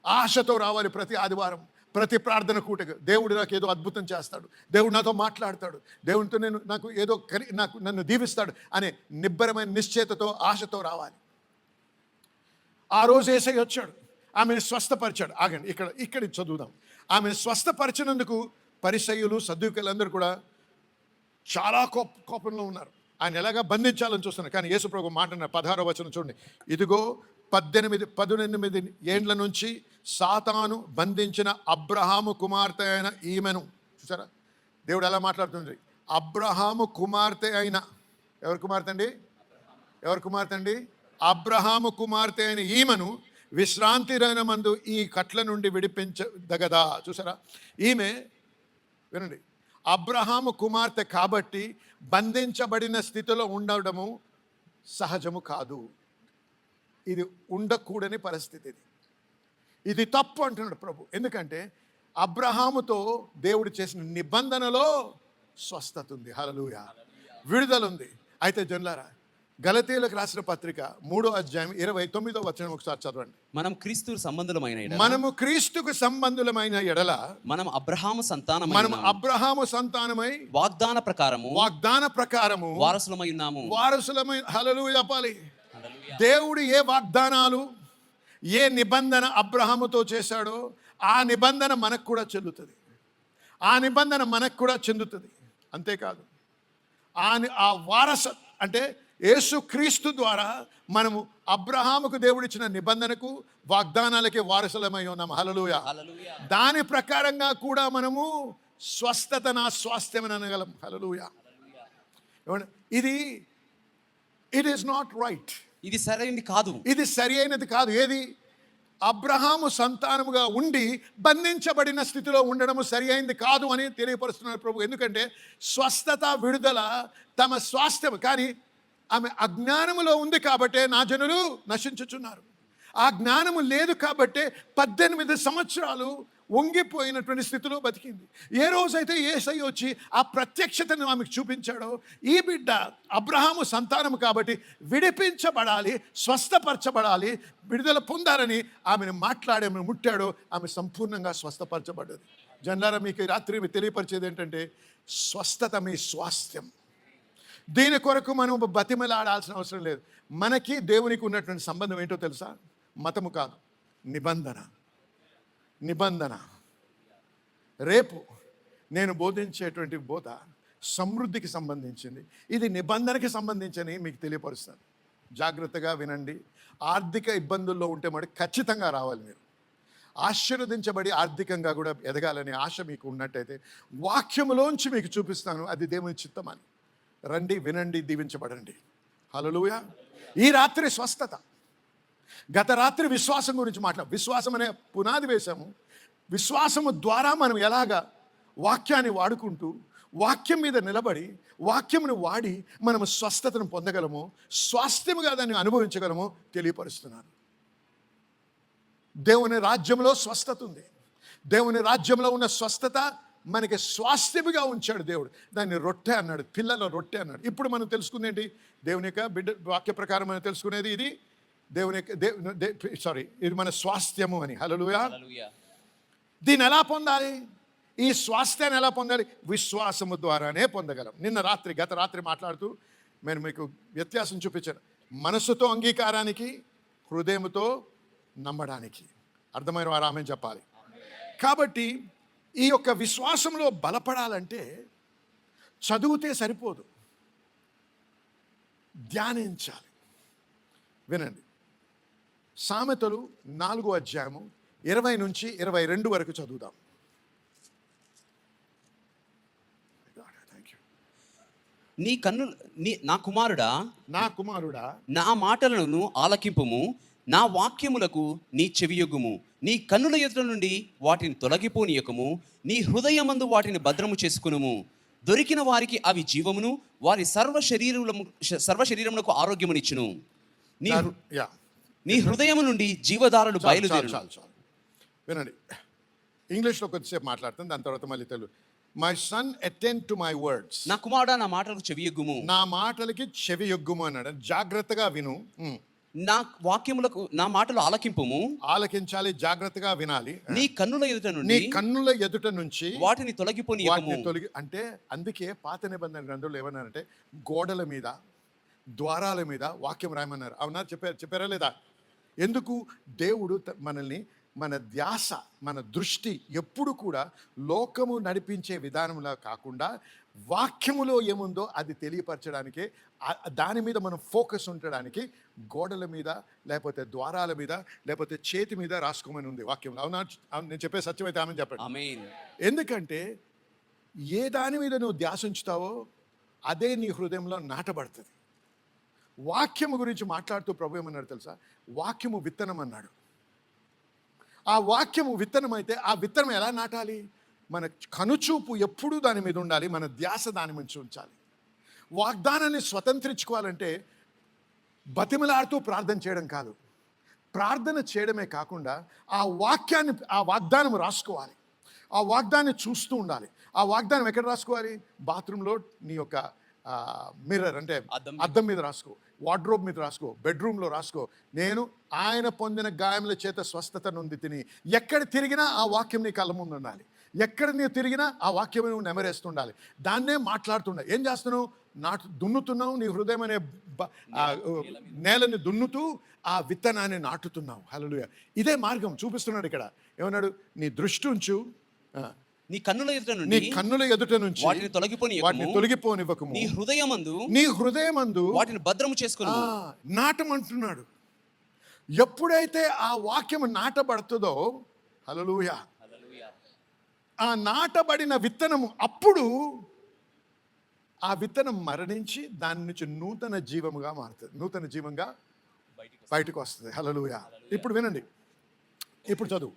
ఆశతో రావాలి. ప్రతి ఆదివారం, ప్రతి ప్రార్థన కూటకు దేవుడు నాకు ఏదో అద్భుతం చేస్తాడు, దేవుడు నాతో మాట్లాడతాడు, దేవుడితో నన్ను దీవిస్తాడు అనే నిబ్బరమైన నిశ్చయతతో, ఆశతో రావాలి. ఆ రోజు యేసయ్య వచ్చాడు, ఆమెను స్వస్థపరిచాడు. ఆగండి, ఇక్కడ చదువుదాం. ఆమెను స్వస్థపరిచినందుకు పరిసయ్యులు, సద్దూకయులందరూ కూడా చాలా కోపంలో ఉన్నారు. ఆయన ఎలాగా బంధించాలని చూస్తున్నారు. కానీ యేసు ప్రభు మాట 16వ వచనం చూడండి. ఇదిగో 18 ఏండ్ల నుంచి సాతాను బంధించిన అబ్రహాము కుమార్తె అయిన ఈమెను. చూసారా దేవుడు ఎలా మాట్లాడుతుంది? అబ్రహాము కుమార్తె అయిన, ఎవరి కుమార్తె అండి? అబ్రహాము కుమార్తె అయిన ఈమెను విశ్రాంతి దినమందు ఈ కట్ల నుండి విడిపించదగదా. చూసారా, ఈమె వినండి, అబ్రహాము కుమార్తె కాబట్టి బంధించబడిన స్థితిలో ఉండడము సహజము కాదు. ఇది ఉండకూడని పరిస్థితి. ఇది తప్పు అంటున్నాడు ప్రభు. ఎందుకంటే అబ్రహాముతో దేవుడు చేసిన నిబంధనలో స్వస్థత ఉంది. హల్లెలూయా. విడుదల ఉంది. అయితే జనులారా, గలతీయులకు రాసిన పత్రిక 3:29 వచనం ఒకసారి చదవండి. మనము క్రీస్తుకు సంబంధులమైన ఎడల మనం అబ్రహాము సంతానమై వాగ్దాన ప్రకారము వారసులమై ఉన్నాము. హల్లెలూయా చెప్పాలి. దేవుడు ఏ వాగ్దానాలు, ఏ నిబంధన అబ్రహాముతో చేశాడో ఆ నిబంధన మనకు కూడా చెల్లుతుంది. అంతేకాదు, ఆ వారస అంటే యేసుక్రీస్తు ద్వారా మనము అబ్రహాముకు దేవుడిచ్చిన నిబంధనకు వాగ్దానాలకి వారసులమై ఉన్నాం. హల్లెలూయా. హల్లెలూయా. దాని ప్రకారంగా కూడా మనము స్వస్థత నా స్వాస్థ్యం అని అనగలం. హల్లెలూయా. ఏమండి? It is not right. ఇది సరైనది కాదు. ఇది సరి అయినది కాదు. ఏది? అబ్రహాము సంతానముగా ఉండి బంధించబడిన స్థితిలో ఉండడము సరి అయింది కాదు అని తెలియపరుస్తున్నారు ప్రభు. ఎందుకంటే స్వస్థత, విడుదల తమ స్వాస్థ్యం. కానీ ఆమె అజ్ఞానములో ఉంది కాబట్టే నా జనులు నశించుచున్నారు. ఆ జ్ఞానము లేదు కాబట్టే 18 సంవత్సరాలు వంగిపోయినటువంటి స్థితిలో బతికింది. ఏ రోజైతే యేసయ్య వచ్చి ఆ ప్రత్యక్షతను ఆమెకు చూపించాడో, ఈ బిడ్డ అబ్రహాము సంతానము కాబట్టి విడిపించబడాలి, స్వస్థపరచబడాలి, విడుదల పొందాలని ఆమెను మాట్లాడి ఆమెను ముట్టాడో ఆమె సంపూర్ణంగా స్వస్థపరచబడ్డది. జనులారా, మీకు ఈ రాత్రి తెలియపరిచేది ఏంటంటే స్వస్థత మీ స్వాస్థ్యం. దీని కొరకు మనం బతిమలాడాల్సిన అవసరం లేదు. మనకి దేవునికి ఉన్నటువంటి సంబంధం ఏంటో తెలుసా? మతము కాదు, నిబంధన. రేపు నేను బోధించేటువంటి బోధ సమృద్ధికి సంబంధించింది. ఇది నిబంధనకి సంబంధించని మీకు తెలియపరుస్తాను. జాగ్రత్తగా వినండి. ఆర్థిక ఇబ్బందుల్లో ఉంటే మరి ఖచ్చితంగా రావాలి. మీరు ఆశీర్వదించబడి ఆర్థికంగా కూడా ఎదగాలనే ఆశ మీకు ఉన్నట్టయితే వాక్యములోంచి మీకు చూపిస్తాను. అది దేవుని చిత్తమని. రండి, వినండి, దీవించబడండి. హల్లెలూయా. ఈ రాత్రి స్వస్థత. గత రాత్రి విశ్వాసం గురించి విశ్వాసం అనే పునాది వేశాము. విశ్వాసము ద్వారా మనం ఎలాగా వాక్యాన్ని వాడుకుంటూ వాక్యం మీద నిలబడి వాక్యమును వాడి మనం స్వస్థతను పొందగలము, స్వాస్థ్యముగా దాన్ని అనుభవించగలము తెలియపరుస్తున్నాను. దేవుని రాజ్యంలో స్వస్థత ఉంది. దేవుని రాజ్యంలో ఉన్న స్వస్థత మనకి స్వాస్థ్యముగా ఉంచాడు దేవుడు. దాన్ని రొట్టె అన్నాడు, పిల్లల రొట్టె అన్నాడు. ఇప్పుడు మనం తెలుసుకునేది దేవుని యొక్క బిడ్డ వాక్య ప్రకారం మనం తెలుసుకునేది ఇది దేవుని యొక్క ఇది మన స్వాస్థ్యము అని. హల్లెలూయా. దీన్ని ఎలా పొందాలి? ఈ స్వాస్థ్యాన్ని ఎలా పొందాలి? విశ్వాసము ద్వారానే పొందగలం. గత రాత్రి మాట్లాడుతూ నేను మీకు వ్యత్యాసం చూపించాను. మనసుతో అంగీకారానికి, హృదయముతో నమ్మడానికి. అర్థమైన వారు ఆమె చెప్పాలి. కాబట్టి ఈ యొక్క విశ్వాసంలో బలపడాలంటే చదివితే సరిపోదు, ధ్యానించాలి. వినండి, సామెతలు 4వ అధ్యాయము 20 నుంచి 22 వరకు చదువుదాం. నా కుమారుడా, నా మాటలను ఆలకింపుము, నా వాక్యములకు నీ చెవియొగ్గుము. నీ కన్నుల ఎదుట నుండి వాటిని తొలగిపోనీయకము, నీ హృదయమందు వాటిని భద్రము చేసుకునుము. దొరికిన వారికి అవి జీవమును, వారి సర్వ శరీరములకు ఆరోగ్యమునిచ్చును. నీ హృదయము నుండి జీవధారలు బయలుదేరు. వినండి, ఇంగ్లీష్లో కొద్దిసేపు మాట్లాడుతాను, దాని తర్వాత మళ్ళీ Telugu. My son attend to my words. నా కుమారుడా, నా మాటలకు చెవియొగ్గుము. నా మాటలకి చెవియొగ్గుము అన్నాడు. జాగ్రత్తగా విను. నా వాక్యములకు, నా మాటలు ఆలకింపుము. ఆలకించాలి, జాగ్రత్తగా వినాలి. నీ కన్నుల ఎదుట నుంచి వాటిని తొలగిపోనీయకము. అంటే అందుకే పాత నిబంధన గ్రంథంలో ఏమన్నారంటే గోడల మీద, ద్వారాల మీద వాక్యం రాయమన్నారు. అవునా? చెప్పారా లేదా? ఎందుకు? దేవుడు మనల్ని, మన ధ్యాస, మన దృష్టి ఎప్పుడు కూడా లోకము నడిపించే విధానంలో కాకుండా వాక్యములో ఏముందో అది తెలియపరచడానికే, దాని మీద మనం ఫోకస్ ఉండడానికి గోడల మీద, లేకపోతే ద్వారాల మీద, లేకపోతే చేతి మీద రాసుకోమని ఉంది వాక్యంలో. అవునా? నేను చెప్పే సత్యమైతే ఆమె చెప్పండి. ఎందుకంటే ఏ దాని మీద నువ్వు ధ్యాస ఉంచుతావో అదే నీ హృదయంలో నాటబడుతుంది. వాక్యము గురించి మాట్లాడుతూ ప్రభు ఏమన్నాడు తెలుసా? వాక్యము విత్తనం అన్నాడు. ఆ వాక్యము విత్తనం అయితే ఆ విత్తనం ఎలా నాటాలి? మన కనుచూపు ఎప్పుడూ దాని మీద ఉండాలి, మన ధ్యాస దాని మీద ఉంచాలి. వాగ్దానాన్ని స్వతంత్రించుకోవాలంటే బతిమలాడుతూ ప్రార్థన చేయడం కాదు, ప్రార్థన చేయడమే కాకుండా ఆ వాక్యాన్ని, ఆ వాగ్దానం రాసుకోవాలి. ఆ వాగ్దాన్ని చూస్తూ ఉండాలి. ఆ వాగ్దానం ఎక్కడ రాసుకోవాలి? బాత్రూంలో నీ యొక్క మిర్రర్ అంటే అద్దం మీద రాసుకో, వార్డ్రోబ్ మీద రాసుకో, బెడ్రూమ్లో రాసుకో. నేను ఆయన పొందిన గాయముల చేత స్వస్థత నొంది తిని. ఎక్కడ తిరిగినా ఆ వాక్యం నీ కళ్ళ ముందు ఉండాలి. ఎక్కడ నీవు తిరిగినా ఆ వాక్యం నువ్వు నెమరేస్తుండాలి. దాన్నే మాట్లాడుతున్నావు. ఏం చేస్తున్నావు? దున్నుతున్నావు. నీ హృదయం అనే నేలని దున్నుతూ ఆ విత్తనాన్ని నాటుతున్నావు. హల్లెలూయా. ఇదే మార్గం చూపిస్తున్నాడు ఇక్కడ. ఏమన్నాడు? నీ దృష్టి ఉంచు, నీ కన్నుల ఎదుట నీ నుండి కన్నుల ఎదుట నుంచి వాటిని వాటిని తొలగిపోనివ్వకము. నీ హృదయమందు నీ హృదయమందు వాటిని భద్రము చేసుకుని నాటమంటున్నాడు. ఎప్పుడైతే ఆ వాక్యము నాటబడుతుందో, హల్లెలూయా, ఆ నాటబడిన విత్తనము అప్పుడు ఆ విత్తనం మరణించి దాని నుంచి నూతన జీవముగా మారుతుంది, నూతన జీవంగా బయటకు వస్తుంది. హల్లెలూయా. ఇప్పుడు వినండి, ఇప్పుడు చదువు.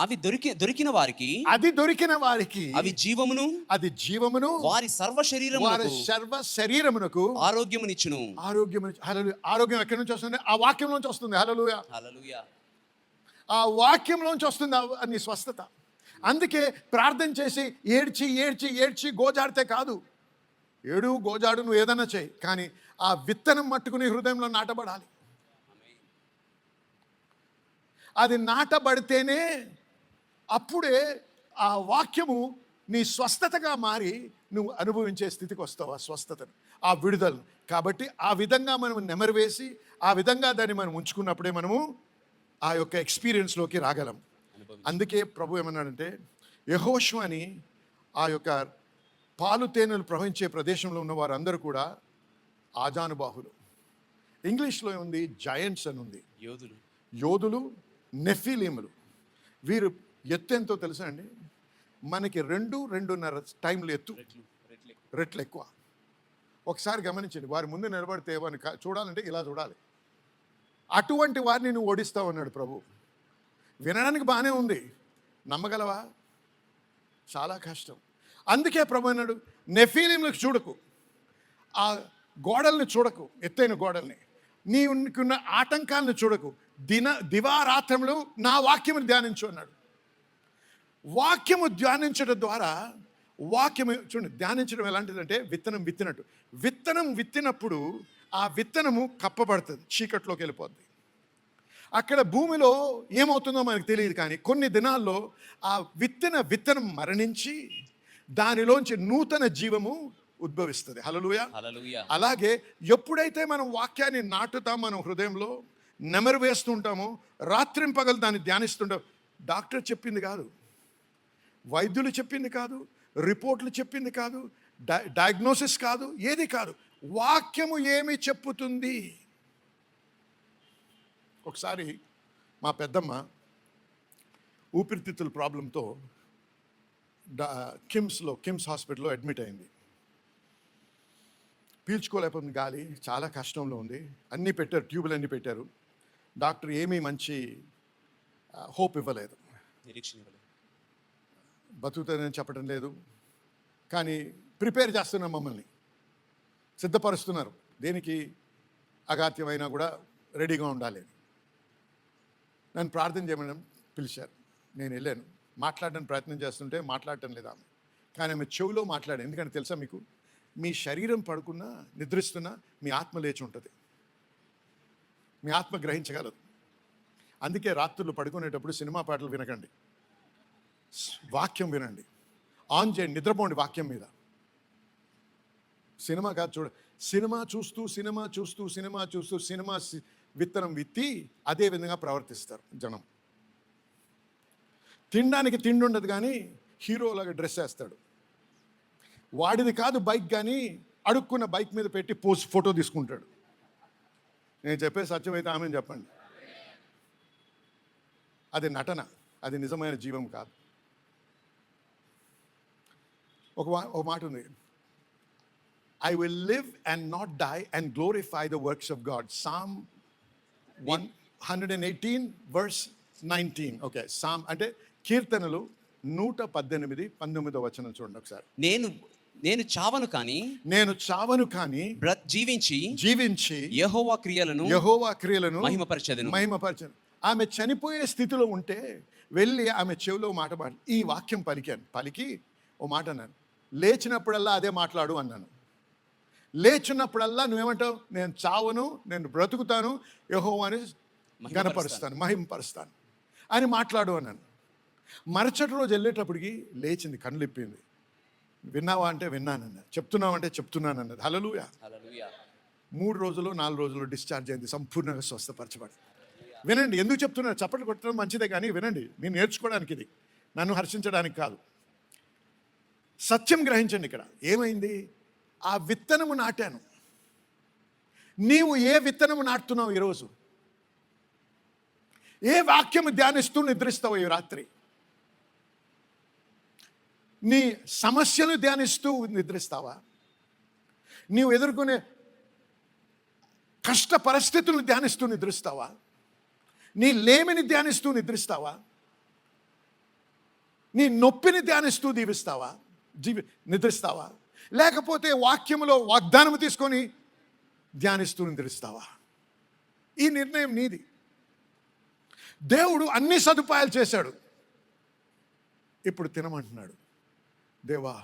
అవి దొరికిన వారికి అది దొరికిన వారికి అవి జీవమును అది జీవమును వారి సర్వ వారి సర్వ శరీరమునకు ఆరోగ్యమునిచ్చును. ఆరోగ్యం. హల్లెలూయా. ఆరోగ్యం ఎక్కడి నుంచి వస్తుంది? ఆ వాక్యం నుంచి వస్తుంది. హల్లెలూయా. హల్లెలూయా. ఆ వాక్యంలోంచి వస్తుంది నీ స్వస్థత. అందుకే ప్రార్థన చేసి ఏడ్చి ఏడ్చి ఏడ్చి గోజాడితే కాదు. ఏడు గోజాడు, నువ్వు ఏదైనా చేయి, కానీ ఆ విత్తనం మట్టుకుని హృదయంలో నాటబడాలి. అది నాటబడితేనే అప్పుడే ఆ వాక్యము నీ స్వస్థతగా మారి నువ్వు అనుభవించే స్థితికి వస్తావు, ఆ స్వస్థతను, ఆ విడుదలను. కాబట్టి ఆ విధంగా మనం నెమరువేసి ఆ విధంగా దాన్ని మనం ఉంచుకున్నప్పుడే మనము ఆ యొక్క ఎక్స్పీరియన్స్లోకి రాగలం. అందుకే ప్రభు ఏమన్నాడంటే, యెహోషువని ఆ యొక్క పాలు తేనెలు ప్రవహించే ప్రదేశంలో ఉన్న వారందరూ కూడా ఆజానుబాహులు. ఇంగ్లీష్లో ఉంది జయంట్స్ అని ఉంది, యోధులు, నెఫిలీములు. వీరు ఎత్తు ఎంతో తెలుసా అండి? మనకి 2-2.5 టైంలు ఎత్తు, రెట్లు ఎక్కువ. ఒకసారి గమనించండి, వారి ముందు నిలబడితే వారిని చూడాలంటే ఇలా చూడాలి. అటువంటి వారిని నువ్వు ఓడిస్తావు అన్నాడు ప్రభు. వినడానికి బాగానే ఉంది, నమ్మగలవా? చాలా కష్టం. అందుకే ప్రభు అన్నాడు, నెఫీలీములకు చూడకు, ఆ గోడల్ని చూడకు, ఎత్తైన గోడల్ని, నీకున్న ఆటంకాలను చూడకు, దివారాత్రములు నా వాక్యమును ధ్యానించు అన్నాడు. వాక్యము ధ్యానించడం ద్వారా, వాక్యము చూడండి, ధ్యానించడం ఎలాంటిదంటే విత్తనం విత్తినట్టు. విత్తనం విత్తినప్పుడు ఆ విత్తనము కప్పబడుతుంది, చీకట్లోకి వెళ్ళిపోద్ది. అక్కడ భూమిలో ఏమవుతుందో మనకు తెలియదు, కానీ కొన్ని దినాల్లో ఆ విత్తనం మరణించి దానిలోంచి నూతన జీవము ఉద్భవిస్తుంది. హల్లెలూయా. అలాగే ఎప్పుడైతే మనం వాక్యాన్ని నాటుతాం, మనం హృదయంలో నెమరు వేస్తుంటామో, రాత్రింపగలు దాన్ని ధ్యానిస్తుంటాం. డాక్టర్ చెప్పింది కాదు, వైద్యులు చెప్పింది కాదు, రిపోర్ట్లు చెప్పింది కాదు, డయాగ్నోసిస్ కాదు, ఏది కాదు, వాక్యము ఏమి చెప్పుతుంది. ఒకసారి మా పెద్దమ్మ ఊపిరితిత్తుల ప్రాబ్లంతో కిమ్స్ హాస్పిటల్లో అడ్మిట్ అయింది. పీల్చుకోలేకపోతుంది, గాలి చాలా కష్టంలో ఉంది. అన్నీ పెట్టారు, ట్యూబులు అన్నీ పెట్టారు. డాక్టర్ ఏమీ మంచి హోప్ ఇవ్వలేదు, బతుకుతుందని చెప్పడం లేదు. కానీ ప్రిపేర్ చేస్తున్నారు, మమ్మల్ని సిద్ధపరుస్తున్నారు, దేనికి అగాత్యమైనా కూడా రెడీగా ఉండాలి. నన్ను ప్రార్థన చేయమని పిలిచారు. నేను వెళ్ళాను, మాట్లాడడానికి ప్రయత్నం చేస్తుంటే మాట్లాడటం లేదు ఆమె. కానీ ఆమె చెవిలో మాట్లాడాను. ఎందుకంటే తెలుసా మీకు, మీ శరీరం పడుకున్నా నిద్రిస్తున్నా మీ ఆత్మ లేచి ఉంటుంది, మీ ఆత్మ గ్రహించగలదు. అందుకే రాత్రులు పడుకునేటప్పుడు సినిమా పాటలు వినకండి, వాక్యం వినండి, ఆన్ చేయండి, నిద్రపోండి వాక్యం మీద. సినిమా కాదు, చూడ, సినిమా చూస్తూ సినిమా విత్తనం విత్తి అదే విధంగా ప్రవర్తిస్తారు జనం. తినడానికి తిండి ఉండదు, కానీ హీరోలాగా డ్రెస్ వేస్తాడు. వాడిది కాదు బైక్, కానీ అడుక్కున్న బైక్ మీద పెట్టి ఫోటో తీసుకుంటాడు. నేను చెప్పే సత్యమైతే ఆమెను చెప్పండి. అది నటన, అది నిజమైన జీవం కాదు. ఒక మాట ఉంది, I will live and not die and glorify the works of God. Psalm 118 verse 19. Okay, Psalm అంటే కీర్తనలు 118:19 వచనం చూడండి ఒకసారి. నేను చావను కానీ జీవించి యెహోవా క్రియలను మహిమపరచెదను. ఆమె చనిపోయే స్థితిలో ఉంటే వెళ్ళి ఆమె చెవిలో మాట ఈ వాక్యం పలికి ఓ మాట అన్నాను. లేచినప్పుడల్లా అదే మాట్లాడు అన్నాను. లేచినప్పుడల్లా నువ్వేమంటావు? నేను చావను, నేను బ్రతుకుతాను, యెహోవాని గణపరుస్తాను, మహిమపరుస్తాను అని మాట్లాడు అన్నాను. మరుసటి రోజు వెళ్ళేటప్పటికి లేచింది, కళ్ళు ఇప్పింది. విన్నావా అంటే విన్నానన్నది, చెప్తున్నావంటే చెప్తున్నానన్నది. హల్లెలూయా. 3 రోజులు 4 రోజులు డిశ్చార్జ్ అయింది, సంపూర్ణంగా స్వస్థపరచబడి. వినండి, ఎందుకు చెప్తున్నారు? చప్పట్లు కొట్టడం మంచిదే, కానీ వినండి, నేను నేర్చుకోవడానికి, ఇది నన్ను హర్షించడానికి కాదు. సత్యం గ్రహించండి. ఇక్కడ ఏమైంది? ఆ విత్తనము నాటాను. నీవు ఏ విత్తనము నాటుతున్నావు ఈరోజు? ఏ వాక్యము ధ్యానిస్తూ నిద్రిస్తావు ఈ రాత్రి? నీ సమస్యలు ధ్యానిస్తూ నిద్రిస్తావా? నీవు ఎదుర్కొనే కష్ట పరిస్థితులను ధ్యానిస్తూ నిద్రిస్తావా? నీ లేమిని ధ్యానిస్తూ నిద్రిస్తావా? నీ నొప్పిని ధ్యానిస్తూ నిద్రిస్తావా? లేకపోతే వాక్యములో వాగ్దానం తీసుకొని ధ్యానిస్తూ నిద్రిస్తావా? ఈ నిర్ణయం నీది. దేవుడు అన్ని సదుపాయాలు చేశాడు, ఇప్పుడు తినమంటున్నాడు. దేవా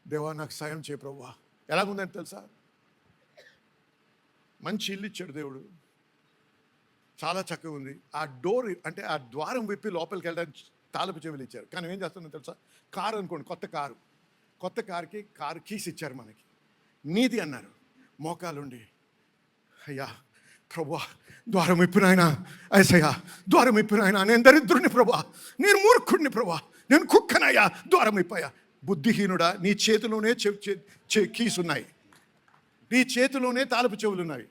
దేవా నాకు సాయం చేయ ప్రభువా. ఎలాగుందని తెలుసా? మంచి ఇల్లు ఇచ్చాడు దేవుడు, చాలా చక్కగా ఉంది. ఆ డోర్ అంటే ఆ ద్వారం విప్పి లోపలికి వెళ్ళడానికి తాళపు చెవులు ఇచ్చారు. కానీ ఏం చేస్తుందో తెలుసా? కారు అనుకోండి, కొత్త కారుకి కారు కీస్ ఇచ్చారు మనకి. నీది అన్నారు. మోకాలుండి, అయ్యా ప్రభువా ద్వారం విప్పినాయనా, అయ్యా ద్వారం విప్పినాయనా, నేను దరిద్రుని ప్రభువా, నేను మూర్ఖుడిని ప్రభువా, నేను కుక్కనయ్యా, ద్వారం విప్పాయా. బుద్ధిహీనుడా, నీ చేతిలోనే కీస్ ఉన్నాయి, నీ చేతిలోనే తాళపు చెవులు ఉన్నాయి.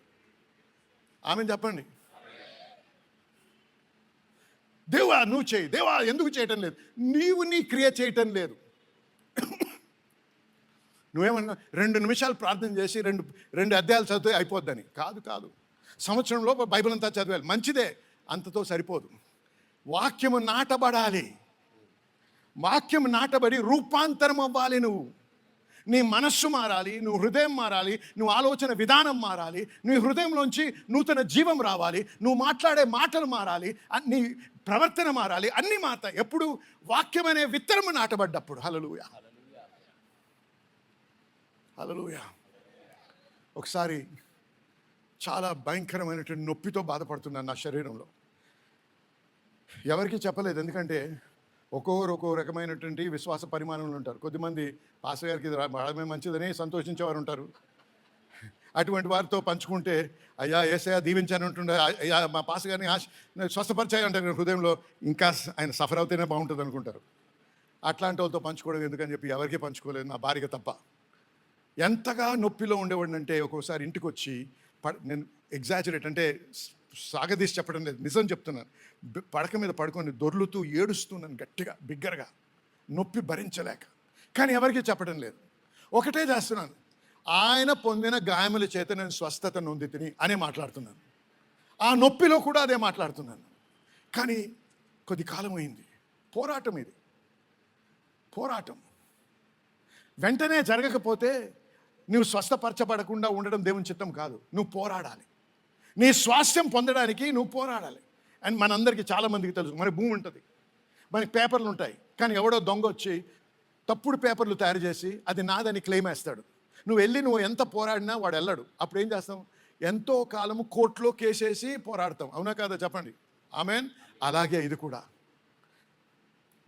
ఆమె చెప్పండి. దేవా నువ్వు చేయి, దేవా ఎందుకు చేయటం లేదు? నీవు నీ క్రియ చేయటం లేదు. నువ్వేమన్నా 2 నిమిషాలు ప్రార్థన చేసి రెండు అధ్యాయాలు చదివితే అయిపోద్దని కాదు. సంవత్సరంలో బైబిల్ అంతా చదివాలి, మంచిదే, అంతతో సరిపోదు. వాక్యము నాటబడాలి. వాక్యము నాటబడి రూపాంతరం అవ్వాలి. నువ్వు నీ మనస్సు మారాలి, నువ్వు హృదయం మారాలి, నువ్వు ఆలోచన విధానం మారాలి, నీ హృదయంలోంచి నూతన జీవం రావాలి, నువ్వు మాట్లాడే మాటలు మారాలి, నీ ప్రవర్తన మారాలి, అన్నీ మారుతాయి ఎప్పుడు వాక్యం అనే విత్తనము నాటబడ్డప్పుడు. హల్లెలూయా, హల్లెలూయా. ఒకసారి చాలా భయంకరమైనటువంటి నొప్పితో బాధపడుతున్నాను నా శరీరంలో. ఎవరికి చెప్పలేదు, ఎందుకంటే ఒక్కో రకమైనటువంటి విశ్వాస పరిమాణంలో ఉంటారు. కొద్దిమంది పాస్టర్ గారికి రావడమే మంచిదని సంతోషించేవారు ఉంటారు. అటువంటి వారితో పంచుకుంటే అయ్యా యేసయ్య దీవించాను అంటుండే, అయ్యా మా పాస్టర్ గారిని స్వస్థపరిచాయి అంటారు హృదయంలో, ఇంకా ఆయన సఫర్ అవుతేనే బాగుంటుంది అనుకుంటారు. అట్లాంటి వాళ్ళతో పంచుకోవడం ఎందుకని చెప్పి ఎవరికీ పంచుకోలేదు, నా భార్యకి తప్ప. ఎంతగా నొప్పిలో ఉండేవాడినంటే ఒక్కోసారి ఇంటికి వచ్చి నేను ఎగ్జాజరేట్ అంటే సాగదీసి చెప్పడం లేదు, నిజం చెప్తున్నాను, పడక మీద పడుకొని దొర్లుతూ ఏడుస్తున్నాను గట్టిగా బిగ్గరగా, నొప్పి భరించలేక. కానీ ఎవరికీ చెప్పడం లేదు. ఒకటే చేస్తున్నాను, ఆయన పొందిన గాయముల చేత నేను స్వస్థత నొంది తిని అనే మాట్లాడుతున్నాను. ఆ నొప్పిలో కూడా అదే మాట్లాడుతున్నాను. కానీ కొద్ది కాలం అయింది. పోరాటం ఇది, పోరాటం. వెంటనే జరగకపోతే నువ్వు స్వస్థపరచబడకుండా ఉండడం దేవుని చిత్తం కాదు. నువ్వు పోరాడాలి. నీ స్వాస్థ్యం పొందడానికి నువ్వు పోరాడాలి. అండ్ మనందరికీ చాలామందికి తెలుసు, మన భూమి ఉంటుంది, మనకి పేపర్లు ఉంటాయి, కానీ ఎవడో దొంగ వచ్చి తప్పుడు పేపర్లు తయారు చేసి అది నాదని క్లెయిమ్ వేస్తాడు. నువ్వు ఎంత పోరాడినా వాడు వెళ్ళడు. అప్పుడు ఏం చేస్తాం? ఎంతో కాలము కోర్టులో కేసేసి పోరాడతాం. అవునా కాదా చెప్పండి? ఆమెన్. అలాగే ఇది కూడా.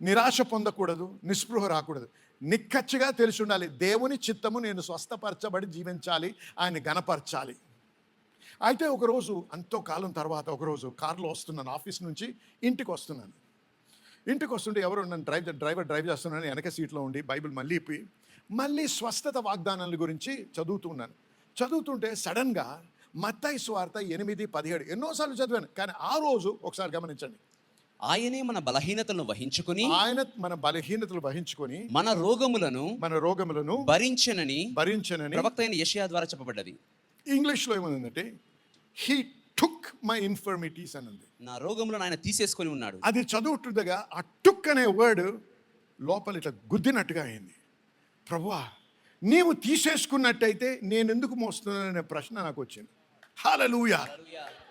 నిరాశ పొందకూడదు, నిస్పృహ రాకూడదు. నిక్కచ్చిగా తెలిసి ఉండాలి, దేవుని చిత్తము నేను స్వస్థపరచబడి జీవించాలి, ఆయన గణపరచాలి. అయితే ఒకరోజు ఎంతో కాలం తర్వాత ఒకరోజు కారులో వస్తున్నాను, ఆఫీస్ నుంచి ఇంటికి వస్తున్నాను. ఇంటికి వస్తుంటే ఎవరు నన్ను డ్రైవర్ డ్రైవ్ చేస్తున్నాను, వెనక సీట్లో ఉండి బైబిల్ మళ్ళీ స్వస్థత వాగ్దానాల గురించి చదువుతుంటే సడన్గా మత్తయి సువార్త 8:17 ఎన్నోసార్లు చదివాను, కానీ ఆ రోజు ఒకసారి గమనించండి. ఆయనే మన బలహీనతలను వహించుకొని, మన రోగములను భరించనని ప్రవక్త అయిన యెషయా ద్వారా చెప్పబడ్డది. ఇంగ్లీష్లో ఏముందంటే హీ టుక్ మై ఇన్ఫర్మిటీస్ అని ఉంది. నా రోగములను ఆయన తీసేసుకొని ఉన్నాడు. అది చదువుతుండగా ఆ టుక్ అనే వర్డ్ లోపల ఇట్లా గుద్దినట్టుగా అయింది. ప్రభువా నీవు తీసేసుకున్నట్టయితే నేను ఎందుకు మోస్తున్నాననే ప్రశ్న నాకు వచ్చింది. హల్లెలూయా.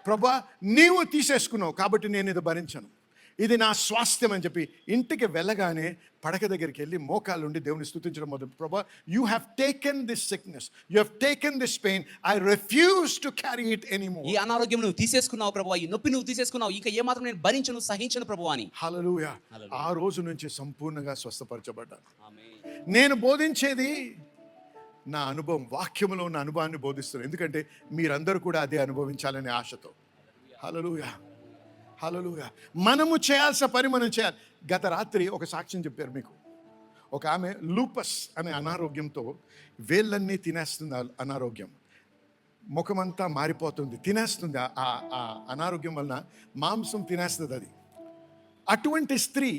ప్రభువా నీవు తీసేసుకున్నావు కాబట్టి నేను ఇది భరించను, ఇది నా స్వాస్థ్యం అని చెప్పి ఇంటికి వెళ్ళగానే పడక దగ్గరికి వెళ్ళి మోకాళ్ళుండి దేవుని స్తుతించడం మొదలు. ప్రభువా you have taken this sickness, you have taken this pain, I refuse to carry it anymore. ఈ అనారోగ్యం నువ్వు తీసేసుకున్నావు ప్రభువా, ఈ నొప్పి నువ్వు తీసేసుకున్నావు, ఇంకా ఏ మాత్రం నేను భరించను సహించను ప్రభువా అని. హల్లెలూయా. ఆ రోజు నుంచి సంపూర్ణంగా స్వస్థపరచబడ్డాను. నేను బోధించేది నా అనుభవం, వాక్యములో ఉన్న అనుభవాన్ని బోధిస్తున్నాను, ఎందుకంటే మీరందరూ కూడా అదే అనుభవించాలనే ఆశతో. హల్లెలూయా, హల్లెలూయా. మనము చేయాల్సిన పని మనం చేయాలి. గత రాత్రి ఒక సాక్ష్యం చెప్పారు మీకు. ఒక ఆమె లూపస్ అనే అనారోగ్యంతో వేళ్ళన్నీ తినేస్తుంది. అనారోగ్యం ముఖమంతా మారిపోతుంది, తినేస్తుంది. ఆ అనారోగ్యం వలన మాంసం తినేస్తుంది అది. అటువంటి స్త్రీ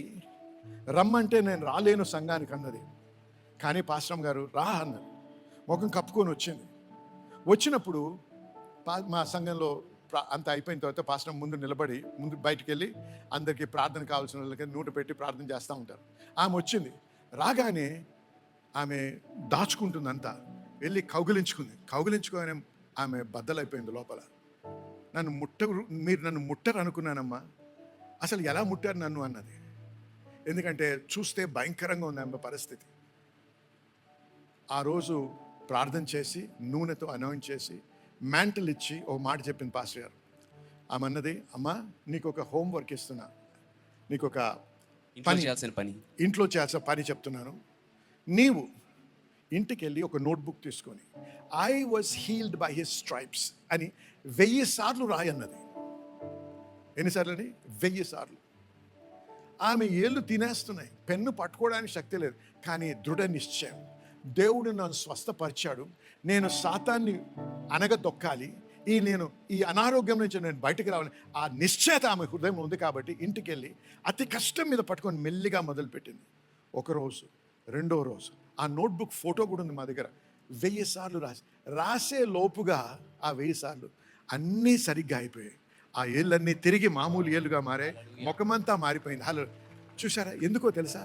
రమ్మంటే నేను రాలేను సంఘానికి అన్నది. కానీ పాస్టర్ గారు రా అన్నది. ముఖం కప్పుకొని వచ్చింది. వచ్చినప్పుడు మా సంఘంలో అంత అయిపోయిన తర్వాత పాస్టర్ ముందు బయటికి వెళ్ళి అందరికీ ప్రార్థన కావాల్సిన వాళ్ళకి నూట పెట్టి ప్రార్థన చేస్తూ ఉంటారు. ఆమె వచ్చింది. రాగానే ఆమె దాచుకుంటుందంతా, వెళ్ళి కౌగిలించుకొని ఆమె బద్దలైపోయింది లోపల. మీరు నన్ను ముట్టరు అనుకున్నానమ్మా, అసలు ఎలా ముట్టారు నన్ను అన్నది. ఎందుకంటే చూస్తే భయంకరంగా ఉంది ఆమె పరిస్థితి. ఆ రోజు ప్రార్థన చేసి నూనెతో అనాయింట్ చేసి మ్యాంటల్ ఇచ్చి ఓ మాట చెప్పింది పాస్టర్ గారు. ఆమె అన్నది, అమ్మా నీకు ఒక హోంవర్క్ ఇస్తున్నా, నీకు ఒక ఇంట్లో చేయాల్సిన పని చెప్తున్నాను. నీవు ఇంటికి వెళ్ళి ఒక నోట్బుక్ తీసుకొని I was healed by his stripes అని 1000 సార్లు రాయన్నది. ఎన్నిసార్లు అని? 1000 సార్లు. ఆమె ఏళ్ళు తినేస్తున్నాయి, పెన్ను పట్టుకోవడానికి శక్తి లేదు. కానీ దృఢ నిశ్చయం, దేవుడు నన్ను స్వస్థపరిచాడు, నేను సాతాన్ని అనగదొక్కాలి, ఈ అనారోగ్యం నుంచి నేను బయటకు రావాలి, ఆ నిశ్చయత ఆమె హృదయం ఉంది. కాబట్టి ఇంటికి వెళ్ళి అతి కష్టం మీద పట్టుకొని మెల్లిగా మొదలుపెట్టింది. ఒకరోజు, రెండో రోజు, ఆ నోట్బుక్ ఫోటో కూడా ఉంది మా దగ్గర. 1000 సార్లు రాసే లోపుగా ఆ 1000 సార్లు అన్నీ సరిగ్గా అయిపోయాయి. ఆ ఏళ్ళన్నీ తిరిగి మామూలు ఏళ్ళుగా మారాయి, ముఖమంతా మారిపోయింది. హలో, చూసారా? ఎందుకో తెలుసా?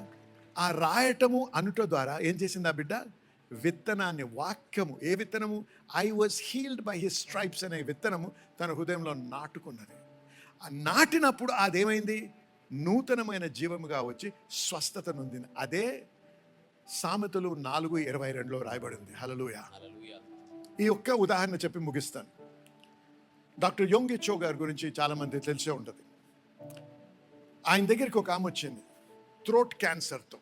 ఆ రాయటము అనుట ద్వారా ఏం చేసింది ఆ బిడ్డ? విత్తనాన్ని, వాక్యము, ఏ విత్తనము? I was healed by his stripes అనే విత్తనము తన హృదయంలో నాటుకున్నది. ఆ నాటినప్పుడు అదేమైంది? నూతనమైన జీవముగా వచ్చి స్వస్థత నొందింది. అదే సామెతలు 4:22లో రాయబడింది. హల్లెలూయా. ఈ ఒక్క ఉదాహరణ చెప్పి ముగిస్తాను. డాక్టర్ యోంగి చో గారి గురించి చాలామంది తెలిసే ఉంటుంది. ఆయన దగ్గరికి ఒక ఆమె వచ్చింది థ్రోట్ క్యాన్సర్తో.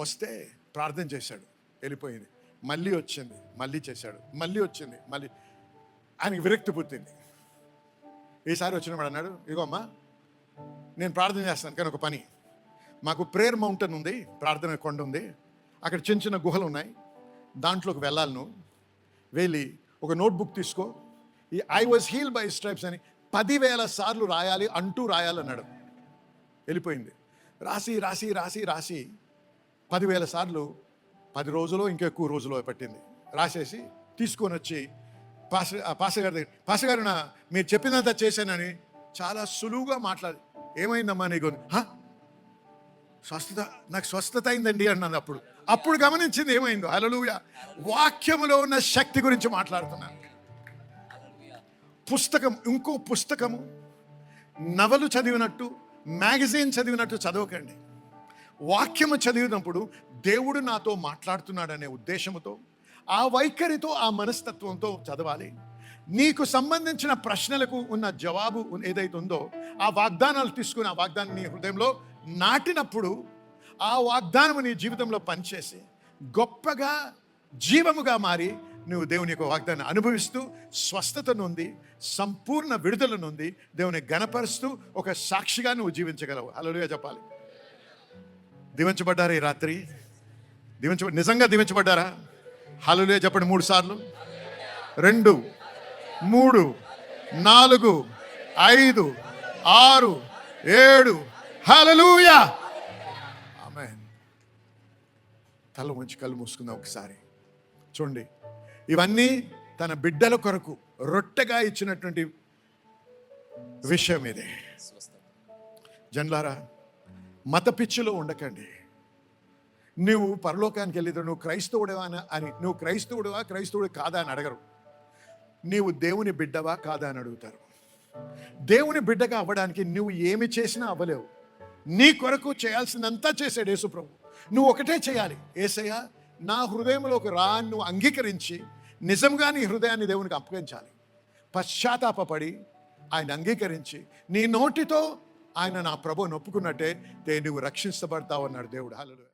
వస్తే ప్రార్థన చేశాడు, వెళ్ళిపోయింది. మళ్ళీ వచ్చింది, మళ్ళీ చేశాడు, మళ్ళీ వచ్చింది, మళ్ళీ. ఆయనకి విరక్తి పుట్టింది. ఈసారి వచ్చినప్పుడు అన్నాడు, ఇగో అమ్మా నేను ప్రార్థన చేస్తాను, కానీ ఒక పని, మాకు ప్రేయర్ మౌంటైన్ ఉంది, ప్రార్థన కొండ ఉంది, అక్కడ చిన్న చిన్న గుహలు ఉన్నాయి, దాంట్లోకి వెళ్ళాలి. నువ్వు వెళ్ళి ఒక నోట్బుక్ తీసుకో, ఈ I was heal by stripes అని 10,000 సార్లు రాయాలన్నాడు. వెళ్ళిపోయింది. రాసి 10,000 సార్లు 10 రోజులు ఇంకెక్కువ రోజులు పట్టింది. రాసేసి తీసుకొని వచ్చి పాస్టర్ గారి దగ్గర, పాస్టర్ గారు మీరు చెప్పినంత చేశానని చాలా సులువుగా మాట్లాడి, ఏమైందమ్మా నీకు? నాకు స్వస్థత అయిందండి అన్నది. అప్పుడు గమనించింది ఏమైందో. హల్లెలూయా. వాక్యములో ఉన్న శక్తి గురించి మాట్లాడుతున్నాను. ఇంకో పుస్తకము నవలు చదివినట్టు, మ్యాగజైన్ చదివినట్టు చదవకండి. వాక్యము చదివినప్పుడు దేవుడు నాతో మాట్లాడుతున్నాడనే ఉద్దేశంతో, ఆ వైఖరితో, ఆ మనస్తత్వంతో చదవాలి. నీకు సంబంధించిన ప్రశ్నలకు ఉన్న జవాబు ఏదైతే ఉందో ఆ వాగ్దానాలు తీసుకుని ఆ వాగ్దానం నీ హృదయంలో నాటినప్పుడు ఆ వాగ్దానము నీ జీవితంలో పనిచేసి గొప్పగా జీవముగా మారి నువ్వు దేవుని యొక్క వాగ్దానం అనుభవిస్తూ స్వస్థత నుండి, సంపూర్ణ విడుదల నుండి దేవుని గణపరుస్తూ ఒక సాక్షిగా నువ్వు జీవించగలవు. హల్లెలూయా చెప్పాలి. దీవించబడ్డారా ఈ రాత్రి? నిజంగా దీవించబడ్డారా? హల్లెలూయా చెప్పండి 3 సార్లు. 2, 3, 4, 5, 6, 7. హల్లెలూయా. ఆమేన్. తల ఉంచి కళ్ళు మూసుకుందాం ఒకసారి. చూడండి, ఇవన్నీ తన బిడ్డల కొరకు రొట్టెగా ఇచ్చినటువంటి విషయం ఇది. జన్లారా, మత పిచ్చిలో ఉండకండి. నువ్వు పరలోకానికి వెళ్ళితే నువ్వు క్రైస్తవుడవా అని, నువ్వు క్రైస్తవుడు కాదా అని అడగరు. నీవు దేవుని బిడ్డవా కాదా అని అడుగుతారు. దేవుని బిడ్డగా అవ్వడానికి నువ్వు ఏమి చేసినా అవ్వలేవు. నీ కొరకు చేయాల్సిందంతా చేశాడు యేసు ప్రభు. నువ్వు ఒకటే చేయాలి, యేసయ్యా నా హృదయంలోకి రా, నువ్వు అంగీకరించి నిజంగా నీ హృదయాన్ని దేవునికి అప్పగించాలి. పశ్చాత్తాపడి ఆయన అంగీకరించి నీ నోటితో ఆయన నా ప్రభువుని ఒప్పుకున్నట్టే నువ్వు రక్షించబడతావు అన్నాడు దేవుడు. హల్లెలూయా.